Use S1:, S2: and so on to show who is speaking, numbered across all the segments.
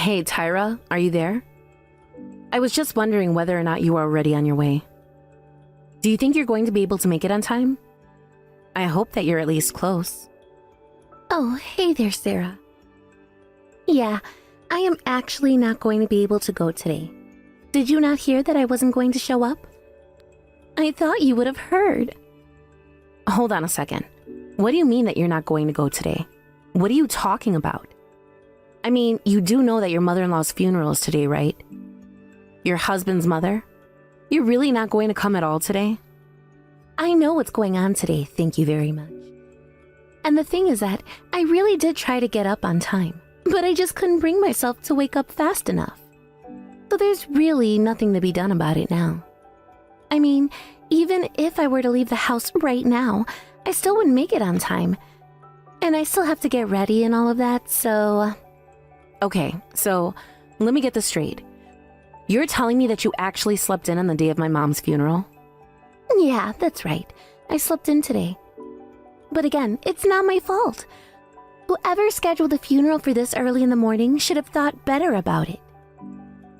S1: Hey, Tyra, are you there? I was just wondering whether or not you are already on your way. Do you think you're going to be able to make it on time? I hope that you're at least close.
S2: Oh, hey there, Sarah. Yeah, I am actually not going to be able to go today. Did you not hear that I wasn't going to show up? I thought you would have heard.
S1: Hold on a second. What do you mean that you're not going to go today? What are you talking about? I mean, you do know that your mother-in-law's funeral is today, right? Your husband's mother? You're really not going to come at all today?
S2: I know what's going on today, thank you very much. And the thing is that I really did try to get up on time, but I just couldn't bring myself to wake up fast enough. So there's really nothing to be done about it now. I mean, even if I were to leave the house right now, I still wouldn't make it on time. And I still have to get ready and all of that, so...
S1: Okay, so let me get this straight. You're telling me that you actually slept in on the day of my mom's funeral?
S2: Yeah, that's right. I slept in today. But again, it's not my fault. Whoever scheduled the funeral for this early in the morning should have thought better about it.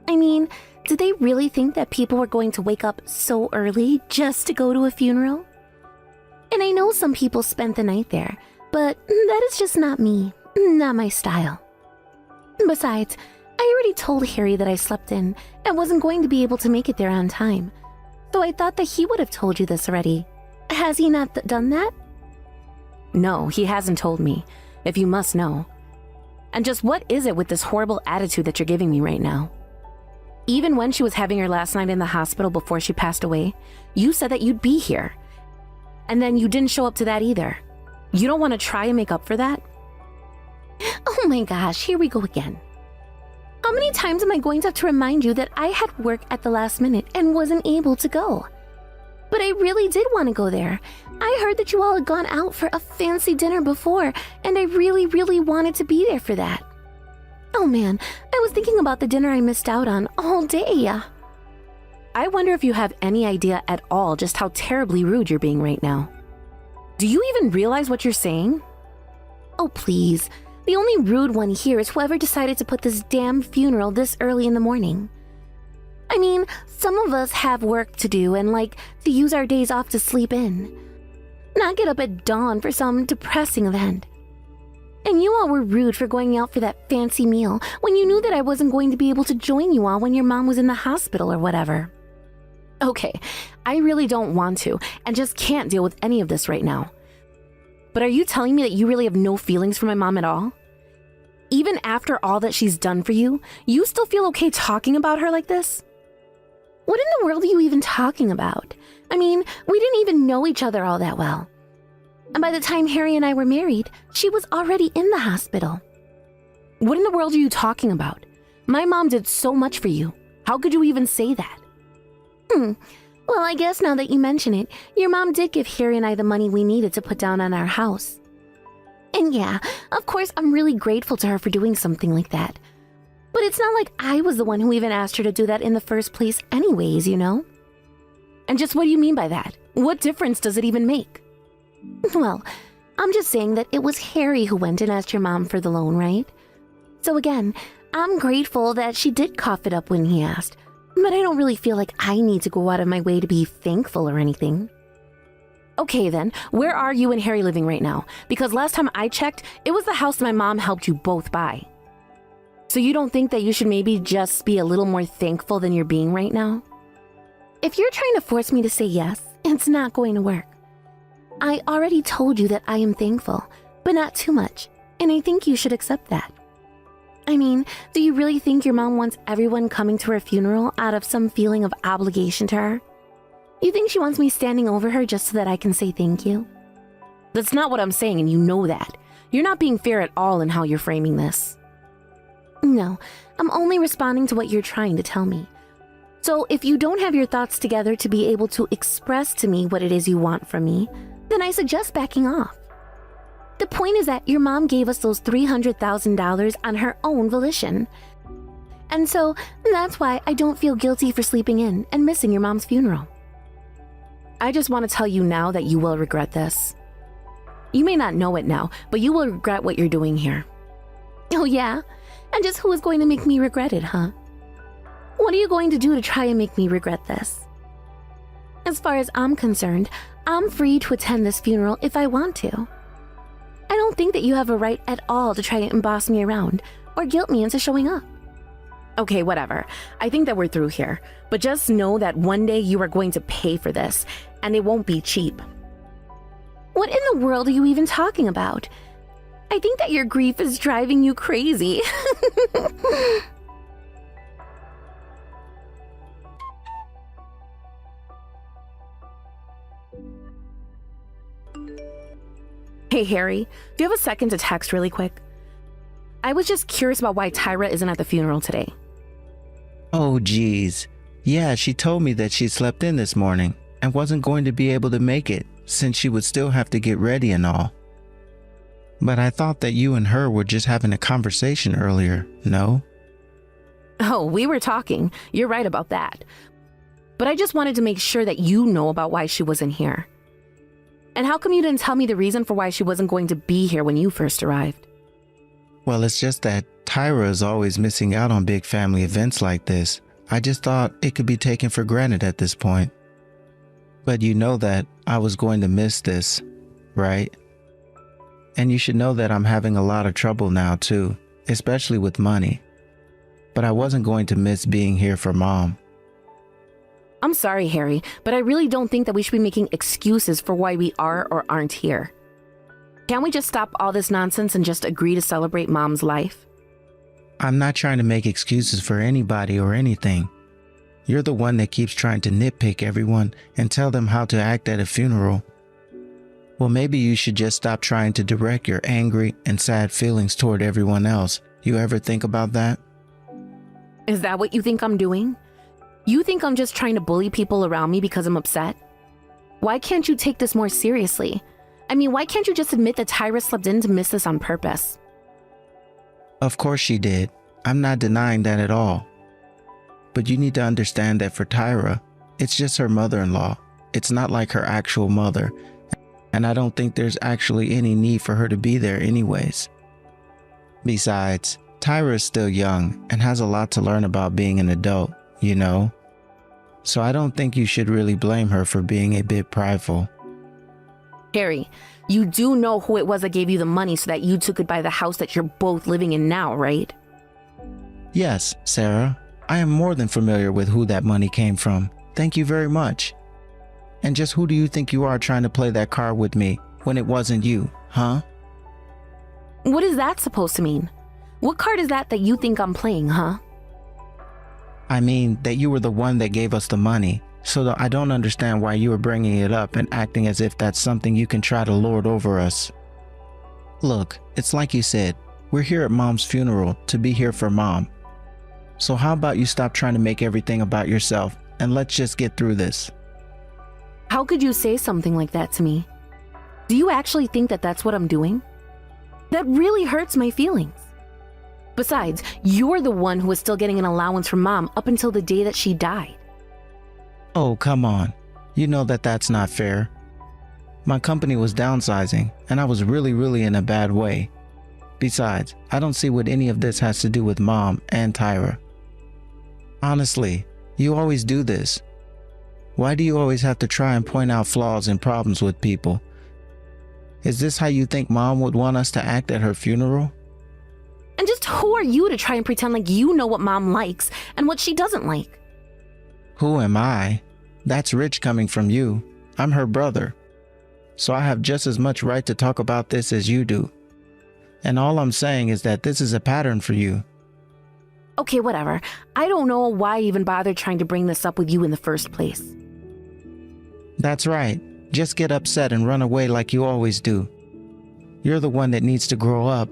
S2: I mean, did they really think that people were going to wake up so early just to go to a funeral? And I know some people spent the night there, but that is just not me, not my style. Besides, I already told Harry that I slept in and wasn't going to be able to make it there on time. So I thought that he would have told you this already. Has he not done that?
S1: No, he hasn't told me, if you must know. And just what is it with this horrible attitude that you're giving me right now? Even when she was having her last night in the hospital before she passed away, you said that you'd be here. And then you didn't show up to that either. You don't want to try and make up for that?
S2: Oh my gosh, here we go again. How many times am I going to have to remind you that I had work at the last minute and wasn't able to go? But I really did want to go there. I heard that you all had gone out for a fancy dinner before, and I really wanted to be there for that. Oh man, I was thinking about the dinner I missed out on all day.
S1: I wonder if you have any idea at all just how terribly rude you're being right now. Do you even realize what you're saying?
S2: Oh please. The only rude one here is whoever decided to put this damn funeral this early in the morning. I mean, some of us have work to do and like to use our days off to sleep in. Not get up at dawn for some depressing event. And you all were rude for going out for that fancy meal when you knew that I wasn't going to be able to join you all when your mom was in the hospital or whatever.
S1: Okay, I really don't want to and just can't deal with any of this right now. But are you telling me that you really have no feelings for my mom at all? Even after all that she's done for you, you still feel okay talking about her like this?
S2: What in the world are you even talking about? I mean, we didn't even know each other all that well. And by the time Harry and I were married, she was already in the hospital.
S1: What in the world are you talking about? My mom did so much for you. How could you even say that?
S2: Well, I guess now that you mention it, your mom did give Harry and I the money we needed to put down on our house. And yeah, of course, I'm really grateful to her for doing something like that. But it's not like I was the one who even asked her to do that in the first place anyways, you know?
S1: And just what do you mean by that? What difference does it even make?
S2: Well, I'm just saying that it was Harry who went and asked your mom for the loan, right? So again, I'm grateful that she did cough it up when he asked. But I don't really feel like I need to go out of my way to be thankful or anything.
S1: Okay then, where are you and Harry living right now? Because last time I checked, it was the house my mom helped you both buy. So you don't think that you should maybe just be a little more thankful than you're being right now?
S2: If you're trying to force me to say yes, it's not going to work. I already told you that I am thankful, but not too much, and I think you should accept that. I mean, do you really think your mom wants everyone coming to her funeral out of some feeling of obligation to her? You think she wants me standing over her just so that I can say thank you?
S1: That's not what I'm saying, and you know that. You're not being fair at all in how you're framing this.
S2: No, I'm only responding to what you're trying to tell me. So if you don't have your thoughts together to be able to express to me what it is you want from me, then I suggest backing off. The point is that your mom gave us those $300,000 on her own volition. And so that's why I don't feel guilty for sleeping in and missing your mom's funeral.
S1: I just want to tell you now that you will regret this. You may not know it now, but you will regret what you're doing here.
S2: Oh yeah? And just who is going to make me regret it, huh? What are you going to do to try and make me regret this? As far as I'm concerned, I'm free to attend this funeral if I want to. I don't think that you have a right at all to try and boss me around or guilt me into showing up.
S1: Okay, whatever. I think that we're through here. But just know that one day you are going to pay for this, and it won't be cheap.
S2: What in the world are you even talking about? I think that your grief is driving you crazy.
S1: Hey, Harry, do you have a second to text really quick? I was just curious about why Tyra isn't at the funeral today.
S3: Oh, geez. Yeah, she told me that she slept in this morning and wasn't going to be able to make it since she would still have to get ready and all. But I thought that you and her were just having a conversation earlier, no?
S1: Oh, we were talking. You're right about that. But I just wanted to make sure that you know about why she wasn't here. And how come you didn't tell me the reason for why she wasn't going to be here when you first arrived?
S3: Well, it's just that Tyra is always missing out on big family events like this. I just thought it could be taken for granted at this point. But you know that I was going to miss this, right? And you should know that I'm having a lot of trouble now too, especially with money. But I wasn't going to miss being here for Mom.
S1: I'm sorry, Harry, but I really don't think that we should be making excuses for why we are or aren't here. Can't we just stop all this nonsense and just agree to celebrate Mom's life?
S3: I'm not trying to make excuses for anybody or anything. You're the one that keeps trying to nitpick everyone and tell them how to act at a funeral. Well, maybe you should just stop trying to direct your angry and sad feelings toward everyone else. You ever think about that?
S1: Is that what you think I'm doing? You think I'm just trying to bully people around me because I'm upset? Why can't you take this more seriously? I mean, why can't you just admit that Tyra slept in to miss this on purpose?
S3: Of course she did. I'm not denying that at all. But you need to understand that for Tyra, it's just her mother-in-law. It's not like her actual mother. And I don't think there's actually any need for her to be there anyways. Besides, Tyra is still young and has a lot to learn about being an adult, you know? So I don't think you should really blame her for being a bit prideful.
S1: Harry, you do know who it was that gave you the money so that you two could buy the house that you're both living in now, right?
S3: Yes, Sarah. I am more than familiar with who that money came from. Thank you very much. And just who do you think you are trying to play that card with me when it wasn't you, huh?
S1: What is that supposed to mean? What card is that you think I'm playing, huh?
S3: I mean that you were the one that gave us the money, so I don't understand why you were bringing it up and acting as if that's something you can try to lord over us. Look, it's like you said, we're here at Mom's funeral to be here for Mom. So how about you stop trying to make everything about yourself and let's just get through this.
S1: How could you say something like that to me? Do you actually think that that's what I'm doing? That really hurts my feelings. Besides, you're the one who was still getting an allowance from Mom up until the day that she died.
S3: Oh, come on. You know that that's not fair. My company was downsizing and I was really in a bad way. Besides, I don't see what any of this has to do with Mom and Tyra. Honestly, you always do this. Why do you always have to try and point out flaws and problems with people? Is this how you think Mom would want us to act at her funeral?
S1: And just who are you to try and pretend like you know what Mom likes and what she doesn't like?
S3: Who am I? That's rich coming from you. I'm her brother. So I have just as much right to talk about this as you do. And all I'm saying is that this is a pattern for you.
S1: Okay, whatever. I don't know why I even bothered trying to bring this up with you in the first place.
S3: That's right. Just get upset and run away like you always do. You're the one that needs to grow up.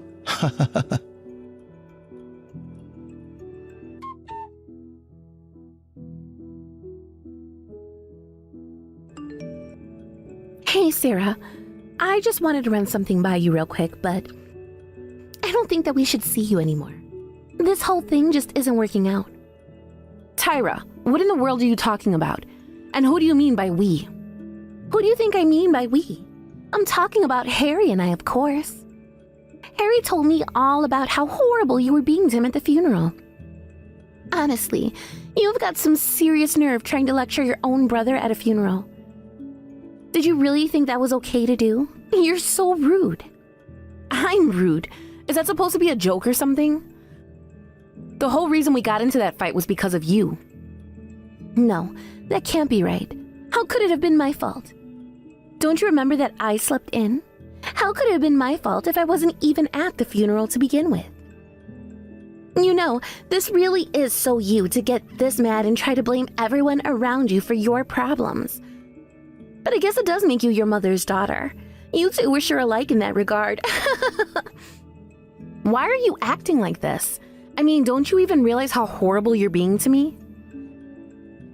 S2: Hey, Sarah. I just wanted to run something by you real quick, but I don't think that we should see you anymore. This whole thing just isn't working out.
S1: Tyra, what in the world are you talking about? And who do you mean by we?
S2: Who do you think I mean by we? I'm talking about Harry and I, of course. Harry told me all about how horrible you were being to him at the funeral. Honestly, you've got some serious nerve trying to lecture your own brother at a funeral. Did you really think that was okay to do? You're so rude.
S1: I'm rude. Is that supposed to be a joke or something? The whole reason we got into that fight was because of you.
S2: No, that can't be right. How could it have been my fault? Don't you remember that I slept in? How could it have been my fault if I wasn't even at the funeral to begin with? You know, this really is so you to get this mad and try to blame everyone around you for your problems. But I guess it does make you your mother's daughter. You two were sure alike in that regard.
S1: Why are you acting like this? I mean, don't you even realize how horrible you're being to me?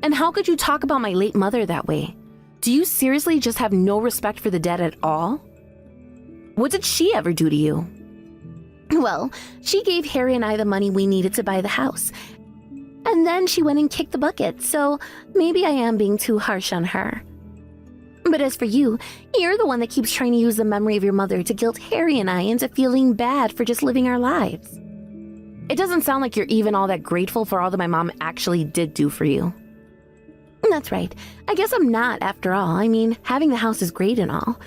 S1: And how could you talk about my late mother that way? Do you seriously just have no respect for the dead at all? What did she ever do to you?
S2: Well, she gave Harry and I the money we needed to buy the house. And then she went and kicked the bucket, so maybe I am being too harsh on her. But as for you, you're the one that keeps trying to use the memory of your mother to guilt Harry and I into feeling bad for just living our lives.
S1: It doesn't sound like you're even all that grateful for all that my mom actually did do for you.
S2: That's right. I guess I'm not, after all. I mean, having the house is great and all.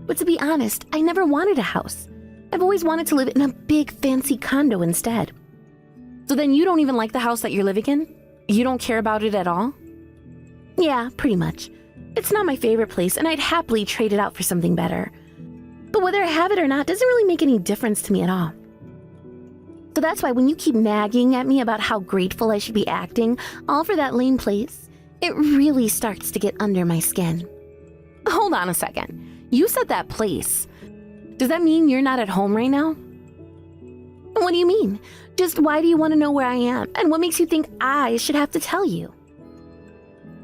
S2: But to be honest, I never wanted a house. I've always wanted to live in a big, fancy condo instead.
S1: So then you don't even like the house that you're living in? You don't care about it at all?
S2: Yeah, pretty much. It's not my favorite place, and I'd happily trade it out for something better. But whether I have it or not doesn't really make any difference to me at all. So that's why when you keep nagging at me about how grateful I should be acting, all for that lame place, it really starts to get under my skin.
S1: Hold on a second. You said that place. Does that mean you're not at home right now?
S2: What do you mean? Just why do you want to know where I am, and what makes you think I should have to tell you?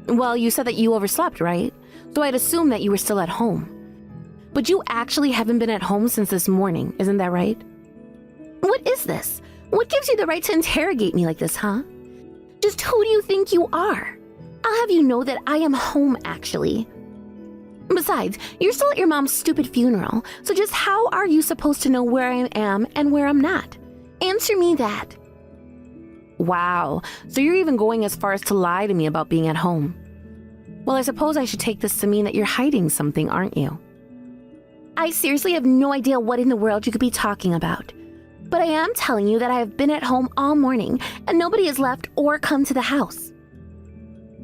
S1: Well, you said that you overslept, right? So I'd assume that you were still at home. But you actually haven't been at home since this morning, isn't that right?
S2: What is this? What gives you the right to interrogate me like this, huh? Just who do you think you are? I'll have you know that I am home, actually. Besides, you're still at your mom's stupid funeral, so just how are you supposed to know where I am and where I'm not? Answer me that.
S1: Wow, so you're even going as far as to lie to me about being at home. Well, I suppose I should take this to mean that you're hiding something, aren't you?
S2: I seriously have no idea what in the world you could be talking about. But I am telling you that I have been at home all morning, and nobody has left or come to the house.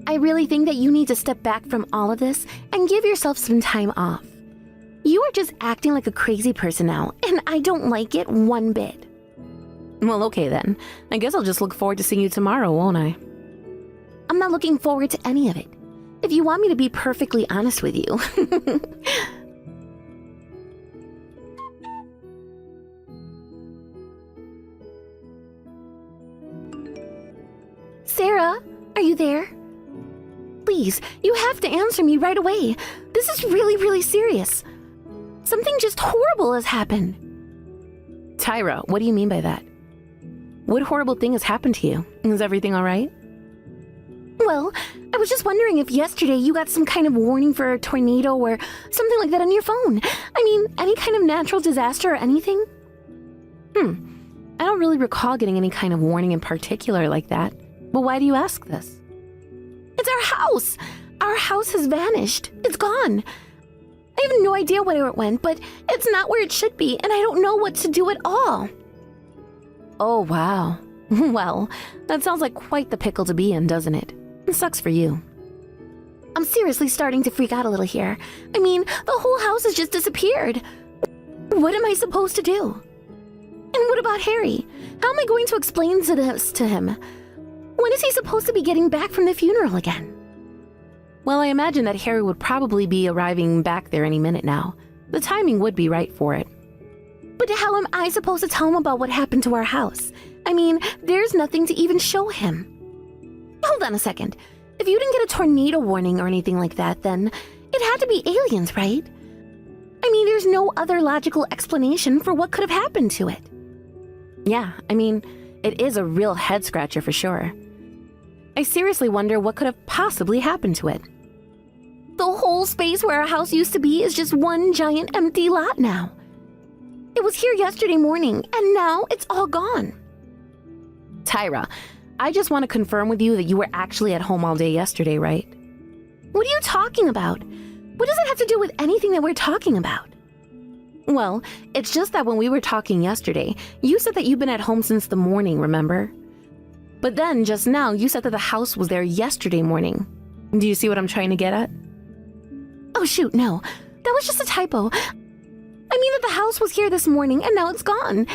S2: I really think that you need to step back from all of this and give yourself some time off. You are just acting like a crazy person now, and I don't like it one bit.
S1: Well, okay then. I guess I'll just look forward to seeing you tomorrow, won't I?
S2: I'm not looking forward to any of it. If you want me to be perfectly honest with you. Sarah, are you there? Please, you have to answer me right away. This is really, really serious. Something just horrible has happened.
S1: Tyra, what do you mean by that? What horrible thing has happened to you? Is everything all right?
S2: Well, I was just wondering if yesterday you got some kind of warning for a tornado or something like that on your phone. I mean, any kind of natural disaster or anything?
S1: I don't really recall getting any kind of warning in particular like that. But why do you ask this?
S2: It's our house! Our house has vanished. It's gone. I have no idea where it went, but it's not where it should be, and I don't know what to do at all.
S1: Oh, wow. Well, that sounds like quite the pickle to be in, doesn't it? It sucks for you.
S2: I'm seriously starting to freak out a little here. I mean, the whole house has just disappeared. What am I supposed to do? And what about Harry? How am I going to explain this to him? When is he supposed to be getting back from the funeral again?
S1: Well, I imagine that Harry would probably be arriving back there any minute now. The timing would be right for it.
S2: But how am I supposed to tell him about what happened to our house? I mean, there's nothing to even show him. Hold on a second. If you didn't get a tornado warning or anything like that, then it had to be aliens, right? I mean, there's no other logical explanation for what could have happened to it.
S1: Yeah, I mean, it is a real head-scratcher for sure. I seriously wonder what could have possibly happened to it.
S2: The whole space where our house used to be is just one giant empty lot now. It was here yesterday morning, and now it's all gone.
S1: Tyra, I just want to confirm with you that you were actually at home all day yesterday, right?
S2: What are you talking about? What does it have to do with anything that we're talking about?
S1: Well, it's just that when we were talking yesterday, you said that you've been at home since the morning, remember? But then, just now, you said that the house was there yesterday morning. Do you see what I'm trying to get at?
S2: Oh shoot, no. That was just a typo. I mean that the house was here this morning and now it's gone.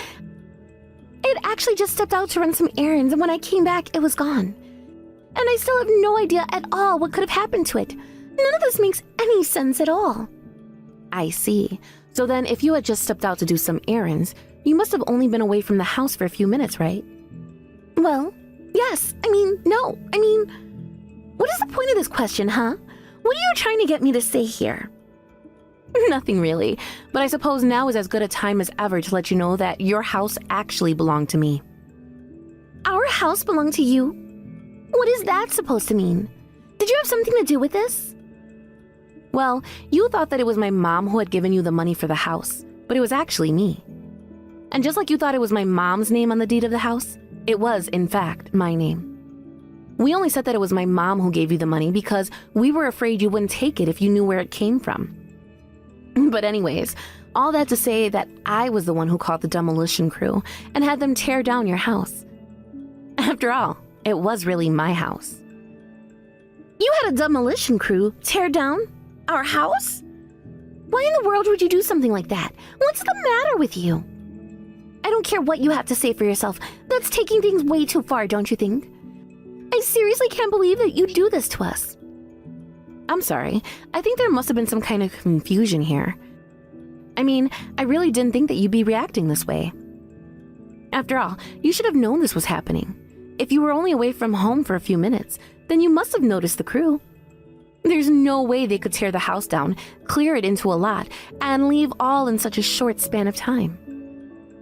S2: I had actually just stepped out to run some errands, and when I came back, it was gone. And I still have no idea at all what could have happened to it. None of this makes any sense at all.
S1: I see. So then, if you had just stepped out to do some errands, you must have only been away from the house for a few minutes, right?
S2: Well, yes. No. What is the point of this question, huh? What are you trying to get me to say here?
S1: Nothing really, but I suppose now is as good a time as ever to let you know that your house actually belonged to me.
S2: Our house belonged to you? What is that supposed to mean? Did you have something to do with this?
S1: Well, you thought that it was my mom who had given you the money for the house, but it was actually me. And just like you thought it was my mom's name on the deed of the house, it was, in fact, my name. We only said that it was my mom who gave you the money because we were afraid you wouldn't take it if you knew where it came from. But anyways, all that to say that I was the one who called the demolition crew and had them tear down your house. After all, it was really my house.
S2: You had a demolition crew tear down our house? Why in the world would you do something like that? What's the matter with you? I don't care what you have to say for yourself. That's taking things way too far, don't you think? I seriously can't believe that you do this to us.
S1: I'm sorry. I think there must have been some kind of confusion here. I mean, I really didn't think that you'd be reacting this way. After all, you should have known this was happening. If you were only away from home for a few minutes, then you must have noticed the crew. There's no way they could tear the house down, clear it into a lot, and leave all in such a short span of time.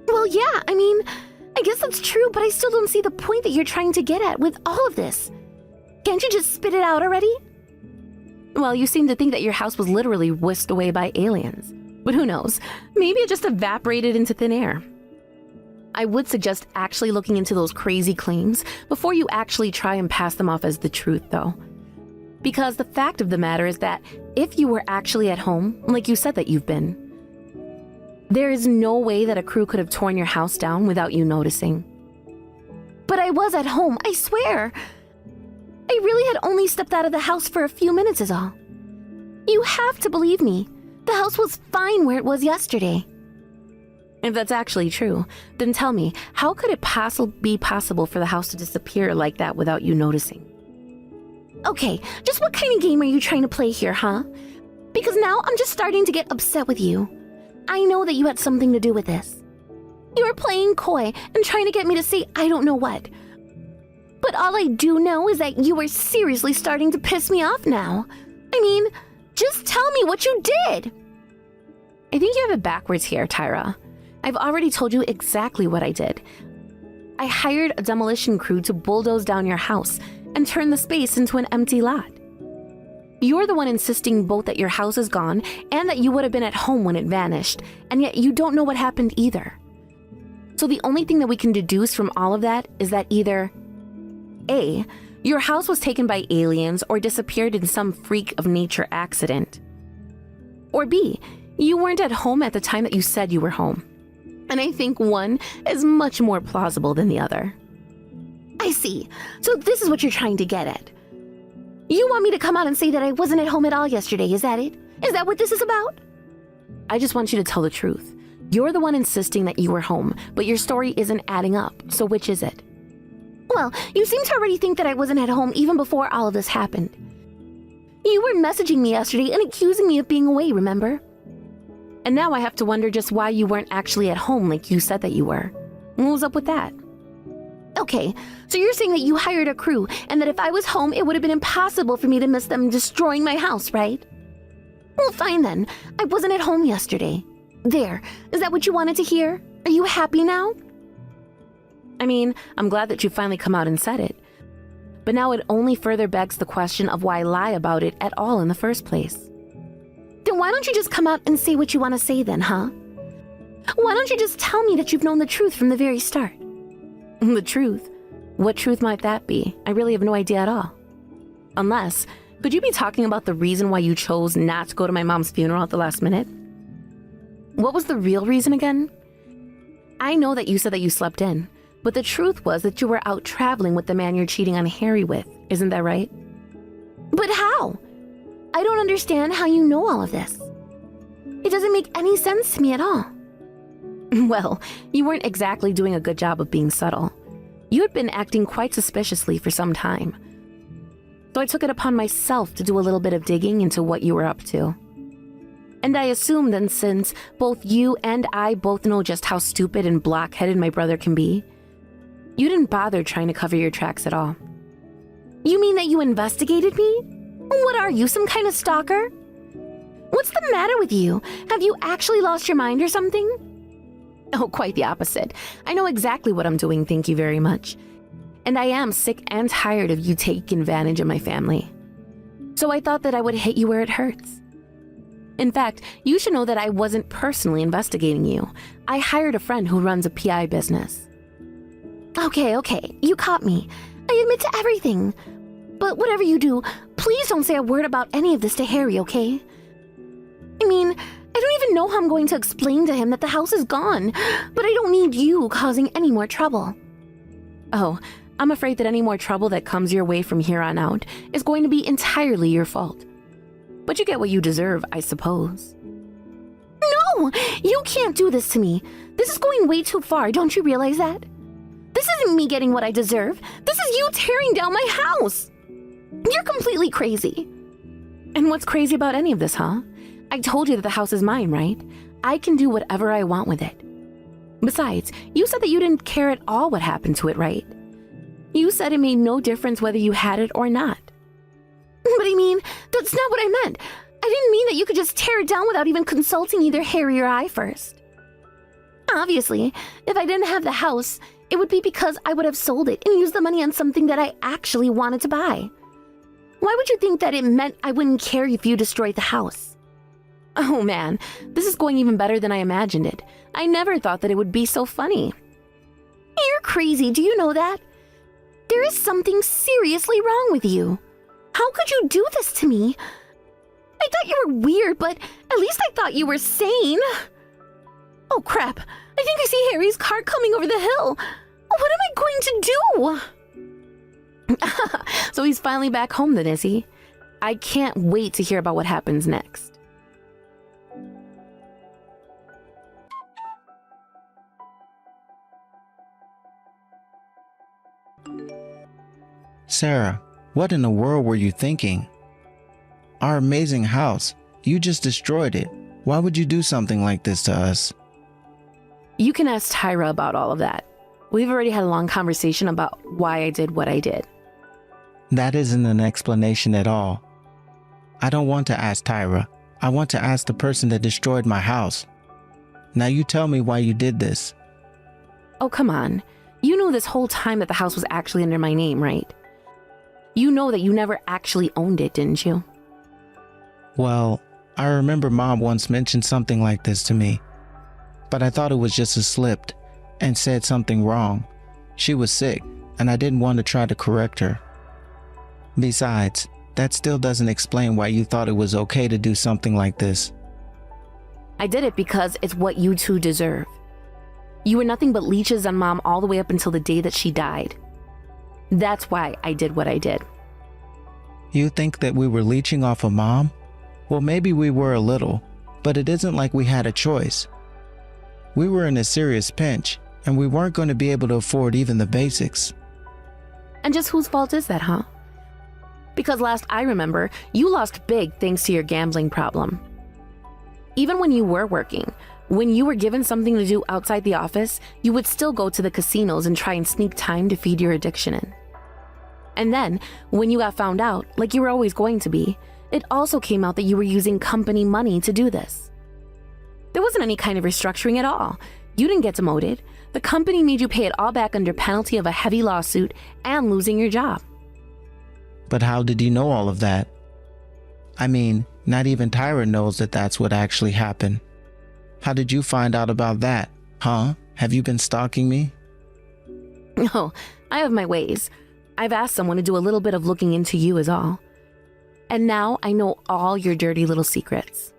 S2: Well, yeah, I guess that's true, but I still don't see the point that you're trying to get at with all of this. Can't you just spit it out already?
S1: Well, you seem to think that your house was literally whisked away by aliens. But who knows? Maybe it just evaporated into thin air. I would suggest actually looking into those crazy claims before you actually try and pass them off as the truth, though. Because the fact of the matter is that if you were actually at home, like you said that you've been, there is no way that a crew could have torn your house down without you noticing.
S2: But I was at home, I swear. I really had only stepped out of the house for a few minutes is all. You have to believe me. The house was fine where it was yesterday.
S1: If that's actually true, then tell me, how could it be possible for the house to disappear like that without you noticing?
S2: Okay, just what kind of game are you trying to play here, huh? Because now I'm just starting to get upset with you. I know that you had something to do with this. You were playing coy and trying to get me to say I don't know what. But all I do know is that you are seriously starting to piss me off now. Just tell me what you did.
S1: I think you have it backwards here, Tyra. I've already told you exactly what I did. I hired a demolition crew to bulldoze down your house and turn the space into an empty lot. You're the one insisting both that your house is gone and that you would have been at home when it vanished, and yet you don't know what happened either. So the only thing that we can deduce from all of that is that either A, your house was taken by aliens or disappeared in some freak of nature accident, or B, you weren't at home at the time that you said you were home. And I think one is much more plausible than the other.
S2: I see. So this is what you're trying to get at. You want me to come out and say that I wasn't at home at all yesterday, is that it? Is that what this is about?
S1: I just want you to tell the truth. You're the one insisting that you were home, but your story isn't adding up, so which is it?
S2: Well, you seem to already think that I wasn't at home even before all of this happened. You were messaging me yesterday and accusing me of being away, remember?
S1: And now I have to wonder just why you weren't actually at home like you said that you were. What was up with that?
S2: Okay, so you're saying that you hired a crew and that if I was home, it would have been impossible for me to miss them destroying my house, right? Well, fine then. I wasn't at home yesterday. There. Is that what you wanted to hear? Are you happy now?
S1: I'm glad that you finally come out and said it. But now it only further begs the question of why lie about it at all in the first place.
S2: Then why don't you just come out and say what you want to say then, huh? Why don't you just tell me that you've known the truth from the very start?
S1: The truth? What truth might that be? I really have no idea at all. Unless, could you be talking about the reason why you chose not to go to my mom's funeral at the last minute? What was the real reason again? I know that you said that you slept in, but the truth was that you were out traveling with the man you're cheating on Harry with. Isn't that right?
S2: But how? I don't understand how you know all of this. It doesn't make any sense to me at all.
S1: Well, you weren't exactly doing a good job of being subtle. You had been acting quite suspiciously for some time. So I took it upon myself to do a little bit of digging into what you were up to. And I assumed then, since both you and I both know just how stupid and blockheaded my brother can be, you didn't bother trying to cover your tracks at all.
S2: You mean that you investigated me? What are you, some kind of stalker? What's the matter with you? Have you actually lost your mind or something?
S1: Oh, quite the opposite. I know exactly what I'm doing, thank you very much. And I am sick and tired of you taking advantage of my family. So I thought that I would hit you where it hurts. In fact, you should know that I wasn't personally investigating you. I hired a friend who runs a PI business.
S2: Okay, you caught me. I admit to everything. But whatever you do, please don't say a word about any of this to Harry, okay? I mean, I don't even know how I'm going to explain to him that the house is gone, but I don't need you causing any more trouble.
S1: Oh, I'm afraid that any more trouble that comes your way from here on out is going to be entirely your fault. But you get what you deserve, I suppose.
S2: No! You can't do this to me. This is going way too far, don't you realize that? This isn't me getting what I deserve. This is you tearing down my house. You're completely crazy.
S1: And what's crazy about any of this, huh? I told you that the house is mine, right? I can do whatever I want with it. Besides, you said that you didn't care at all what happened to it, right? You said it made no difference whether you had it or not.
S2: But I mean, that's not what I meant. I didn't mean that you could just tear it down without even consulting either Harry or I first. Obviously, if I didn't have the house, it would be because I would have sold it and used the money on something that I actually wanted to buy. Why would you think that it meant I wouldn't care if you destroyed the house?
S1: Oh man, this is going even better than I imagined it. I never thought that it would be so funny.
S2: You're crazy, do you know that? There is something seriously wrong with you. How could you do this to me? I thought you were weird, but at least I thought you were sane. Oh crap, I think I see Harry's car coming over the hill. What am I going to
S1: do? So he's finally back home then, is he? I can't wait to hear about what happens next.
S3: Sarah, what in the world were you thinking? Our amazing house, you just destroyed it. Why would you do something like this to us?
S1: You can ask Tyra about all of that. We've already had a long conversation about why I did what I did.
S3: That isn't an explanation at all. I don't want to ask Tyra. I want to ask the person that destroyed my house. Now you tell me why you did this.
S1: Oh, come on. You knew this whole time that the house was actually under my name, right? You know that you never actually owned it, didn't you?
S3: Well, I remember Mom once mentioned something like this to me, but I thought it was just a slip and said something wrong. She was sick, and I didn't want to try to correct her. Besides, that still doesn't explain why you thought it was okay to do something like this.
S1: I did it because it's what you two deserve. You were nothing but leeches on Mom all the way up until the day that she died. That's why I did what I did.
S3: You think that we were leeching off of Mom? Well, maybe we were a little, but it isn't like we had a choice. We were in a serious pinch, and we weren't going to be able to afford even the basics.
S1: And just whose fault is that, huh? Because last I remember, you lost big thanks to your gambling problem. Even when you were working, when you were given something to do outside the office, you would still go to the casinos and try and sneak time to feed your addiction in. And then, when you got found out, like you were always going to be, it also came out that you were using company money to do this. There wasn't any kind of restructuring at all. You didn't get demoted. The company made you pay it all back under penalty of a heavy lawsuit and losing your job.
S3: But how did you know all of that? I mean, not even Tyra knows that that's what actually happened. How did you find out about that? Huh? Have you been stalking me?
S1: No, I have my ways. I've asked someone to do a little bit of looking into you is all. And now I know all your dirty little secrets.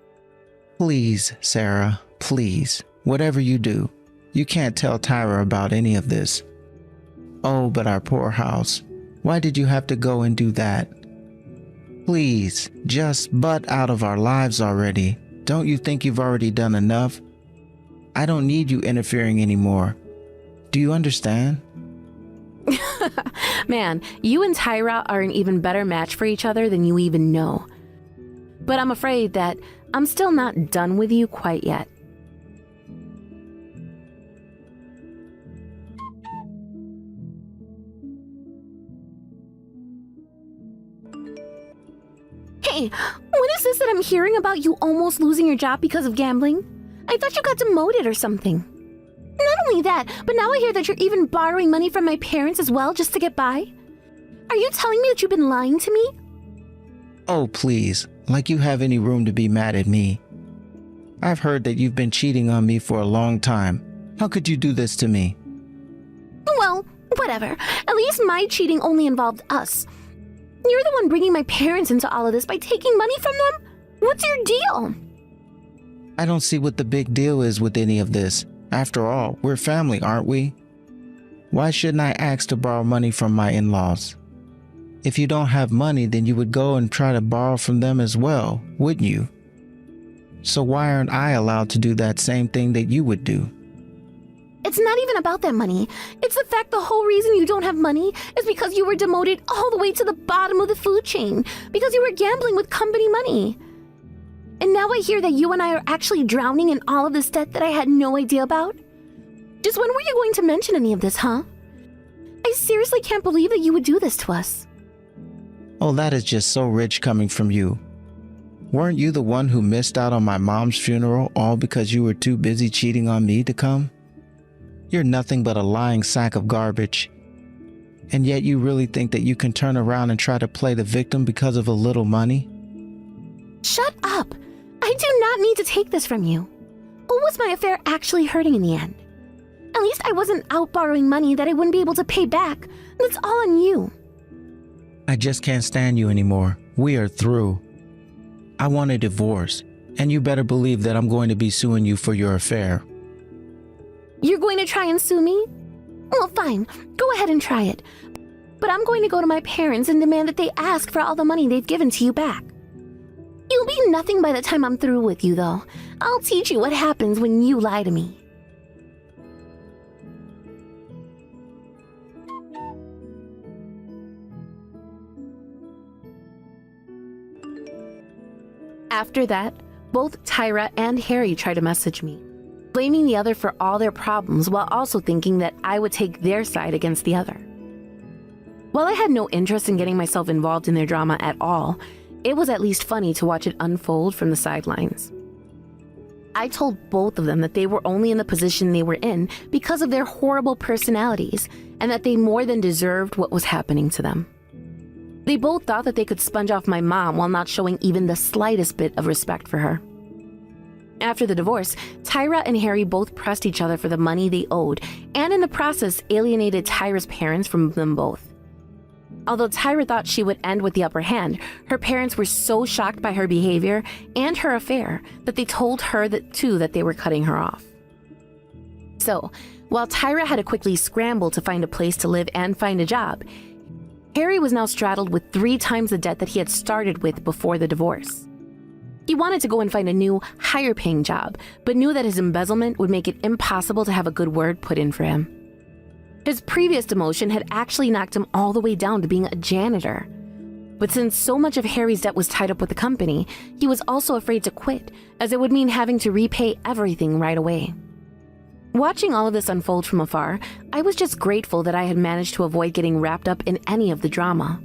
S3: Please, Sarah, please. Whatever you do, you can't tell Tyra about any of this. Oh, but our poor house. Why did you have to go and do that? Please, just butt out of our lives already. Don't you think you've already done enough? I don't need you interfering anymore. Do you understand?
S1: Man, you and Tyra are an even better match for each other than you even know. But I'm afraid that I'm still not done with you quite yet.
S2: Hey, what is this that I'm hearing about you almost losing your job because of gambling? I thought you got demoted or something. Not only that, but now I hear that you're even borrowing money from my parents as well just to get by. Are you telling me that you've been lying to me?
S3: Oh, please, like you have any room to be mad at me. I've heard that you've been cheating on me for a long time. How could you do this to me?
S2: Well, whatever. At least my cheating only involved us. You're the one bringing my parents into all of this by taking money from them? What's your deal?
S3: I don't see what the big deal is with any of this. After all, we're family, aren't we? Why shouldn't I ask to borrow money from my in-laws? If you don't have money, then you would go and try to borrow from them as well, wouldn't you? So why aren't I allowed to do that same thing that you would do?
S2: It's not even about that money. It's the fact the whole reason you don't have money is because you were demoted all the way to the bottom of the food chain because you were gambling with company money. And now I hear that you and I are actually drowning in all of this debt that I had no idea about. Just when were you going to mention any of this, huh? I seriously can't believe that you would do this to us.
S3: Oh, that is just so rich coming from you. Weren't you the one who missed out on my mom's funeral all because you were too busy cheating on me to come? You're nothing but a lying sack of garbage. And yet you really think that you can turn around and try to play the victim because of a little money?
S2: Shut up! I do not need to take this from you. Who was my affair actually hurting in the end? At least I wasn't out borrowing money that I wouldn't be able to pay back. That's all on you.
S3: I just can't stand you anymore. We are through. I want a divorce, and you better believe that I'm going to be suing you for your affair.
S2: You're going to try and sue me? Well, fine. Go ahead and try it. But I'm going to go to my parents and demand that they ask for all the money they've given to you back. You'll be nothing by the time I'm through with you, though. I'll teach you what happens when you lie to me.
S1: After that, both Tyra and Harry tried to message me, blaming the other for all their problems while also thinking that I would take their side against the other. While I had no interest in getting myself involved in their drama at all, it was at least funny to watch it unfold from the sidelines. I told both of them that they were only in the position they were in because of their horrible personalities and that they more than deserved what was happening to them. They both thought that they could sponge off my mom while not showing even the slightest bit of respect for her. After the divorce, Tyra and Harry both pressed each other for the money they owed and in the process alienated Tyra's parents from them both. Although Tyra thought she would end with the upper hand, her parents were so shocked by her behavior and her affair that they told her that they were cutting her off. So, while Tyra had to quickly scramble to find a place to live and find a job, Harry was now straddled with 3 times the debt that he had started with before the divorce. He wanted to go and find a new, higher-paying job, but knew that his embezzlement would make it impossible to have a good word put in for him. His previous demotion had actually knocked him all the way down to being a janitor. But since so much of Harry's debt was tied up with the company, he was also afraid to quit, as it would mean having to repay everything right away. Watching all of this unfold from afar, I was just grateful that I had managed to avoid getting wrapped up in any of the drama.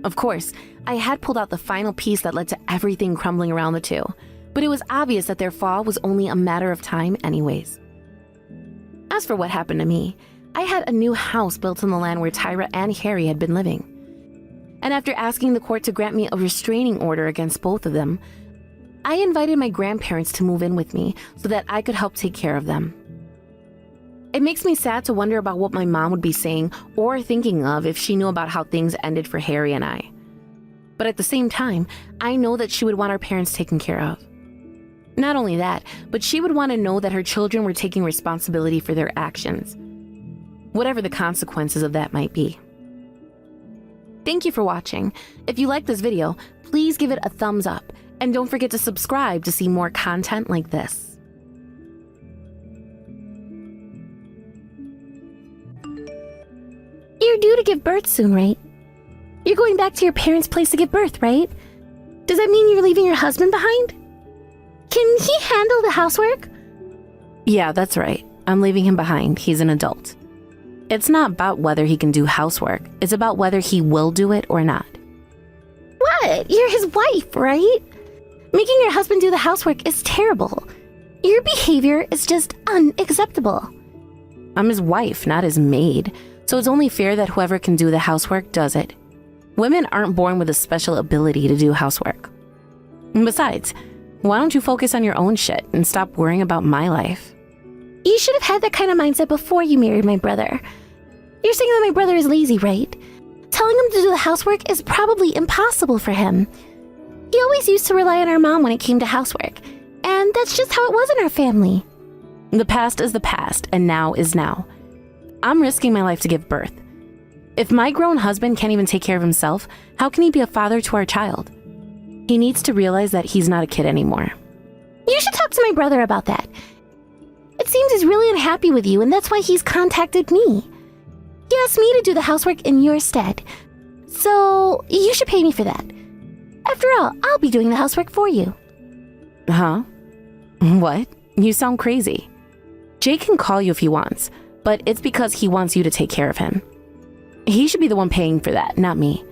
S1: Of course, I had pulled out the final piece that led to everything crumbling around the two, but it was obvious that their fall was only a matter of time anyways. As for what happened to me, I had a new house built on the land where Tyra and Harry had been living. And after asking the court to grant me a restraining order against both of them, I invited my grandparents to move in with me so that I could help take care of them. It makes me sad to wonder about what my mom would be saying or thinking of if she knew about how things ended for Harry and I. But at the same time, I know that she would want our parents taken care of. Not only that, but she would want to know that her children were taking responsibility for their actions, whatever the consequences of that might be. Thank you for watching. If you liked this video, please give it a thumbs up and don't forget to subscribe to see more content like this.
S2: You're due to give birth soon, right? You're going back to your parents' place to give birth, right? Does that mean you're leaving your husband behind? Can he handle the housework?
S1: Yeah, that's right. I'm leaving him behind. He's an adult. It's not about whether he can do housework. It's about whether he will do it or not.
S2: What? You're his wife, right? Making your husband do the housework is terrible. Your behavior is just unacceptable.
S1: I'm his wife, not his maid. So it's only fair that whoever can do the housework does it. Women aren't born with a special ability to do housework. And besides, why don't you focus on your own shit and stop worrying about my life?
S2: You should have had that kind of mindset before you married my brother. You're saying that my brother is lazy, right? Telling him to do the housework is probably impossible for him. He always used to rely on our mom when it came to housework, and that's just how it was in our family.
S1: The past is the past, and now is now. I'm risking my life to give birth. If my grown husband can't even take care of himself, how can he be a father to our child? He needs to realize that he's not a kid anymore.
S2: You should talk to my brother about that. It seems he's really unhappy with you, and that's why he's contacted me. He asked me to do the housework in your stead. So, you should pay me for that. After all, I'll be doing the housework for you.
S1: Huh? What? You sound crazy. Jake can call you if he wants, but it's because he wants you to take care of him. He should be the one paying for that, not me.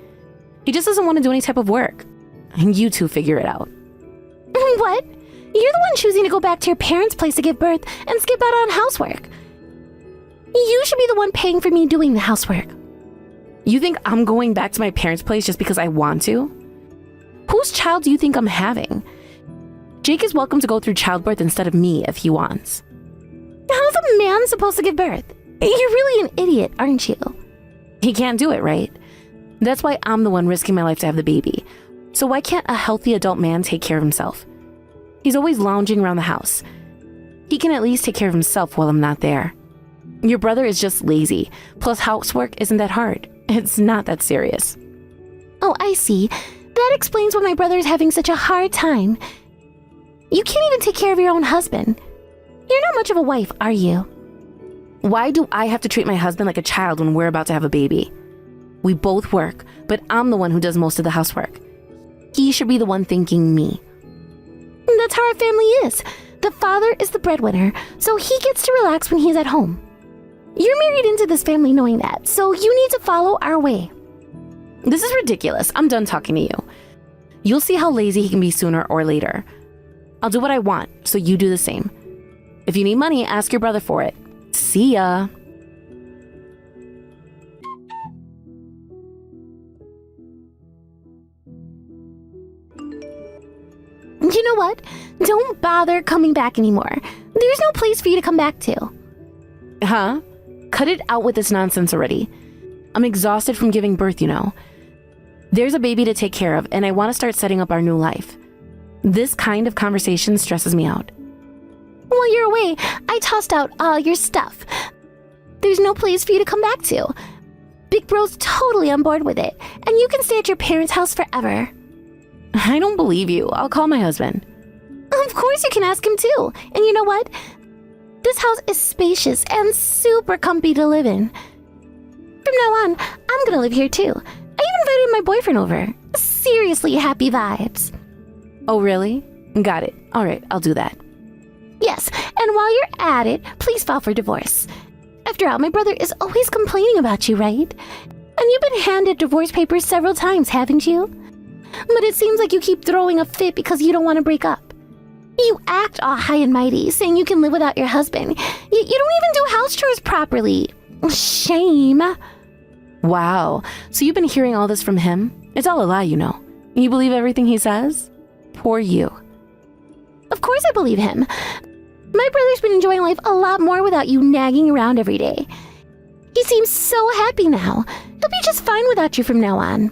S1: He just doesn't want to do any type of work. You two figure it out.
S2: What? You're the one choosing to go back to your parents' place to give birth and skip out on housework. You should be the one paying for me doing the housework.
S1: You think I'm going back to my parents' place just because I want to? Whose child do you think I'm having? Jake is welcome to go through childbirth instead of me if he wants.
S2: How's a man supposed to give birth? You're really an idiot, aren't you?
S1: He can't do it, right? That's why I'm the one risking my life to have the baby. So why can't a healthy adult man take care of himself? He's always lounging around the house. He can at least take care of himself while I'm not there. Your brother is just lazy. Plus, housework isn't that hard. It's not that serious.
S2: Oh, I see. That explains why my brother is having such a hard time. You can't even take care of your own husband. You're not much of a wife, are you?
S1: Why do I have to treat my husband like a child when we're about to have a baby? We both work, but I'm the one who does most of the housework. He should be the one thanking me.
S2: That's how our family is. The father is the breadwinner, so he gets to relax when he's at home. You're married into this family knowing that, so you need to follow our way.
S1: This is ridiculous. I'm done talking to you. You'll see how lazy he can be sooner or later. I'll do what I want, so you do the same. If you need money, ask your brother for it. See ya.
S2: You know what? Don't bother coming back anymore. There's no place for you to come back to.
S1: Huh? Cut it out with this nonsense already. I'm exhausted from giving birth, you know. There's a baby to take care of, and I want to start setting up our new life. This kind of conversation stresses me out.
S2: While you're away, I tossed out all your stuff. There's no place for you to come back to. Big Bro's totally on board with it, and you can stay at your parents' house forever.
S1: I don't believe you. I'll call my husband.
S2: Of course you can ask him too. And you know what? This house is spacious and super comfy to live in. From now on, I'm gonna live here too. I even invited my boyfriend over. Seriously happy vibes.
S1: Oh, really? Got it. All right, I'll do that.
S2: Yes, and while you're at it, please file for divorce. After all, my brother is always complaining about you, right? And you've been handed divorce papers several times, haven't you? But it seems like you keep throwing a fit because you don't want to break up. You act all high and mighty, saying you can live without your husband, yet you don't even do house chores properly. Shame.
S1: Wow. So you've been hearing all this from him? It's all a lie, you know. You believe everything he says? Poor you.
S2: Of course I believe him. My brother's been enjoying life a lot more without you nagging around every day. He seems so happy now. He'll be just fine without you from now on.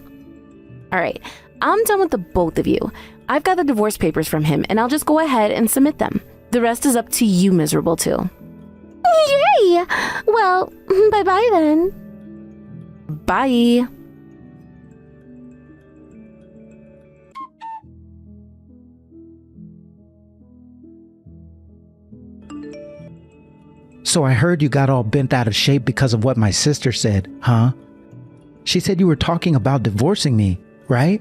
S1: All right, I'm done with the both of you. I've got the divorce papers from him, and I'll just go ahead and submit them. The rest is up to you, miserable too.
S2: Yay! Well, bye-bye then.
S1: Bye.
S4: So I heard you got all bent out of shape because of what my sister said, huh? She said you were talking about divorcing me, right?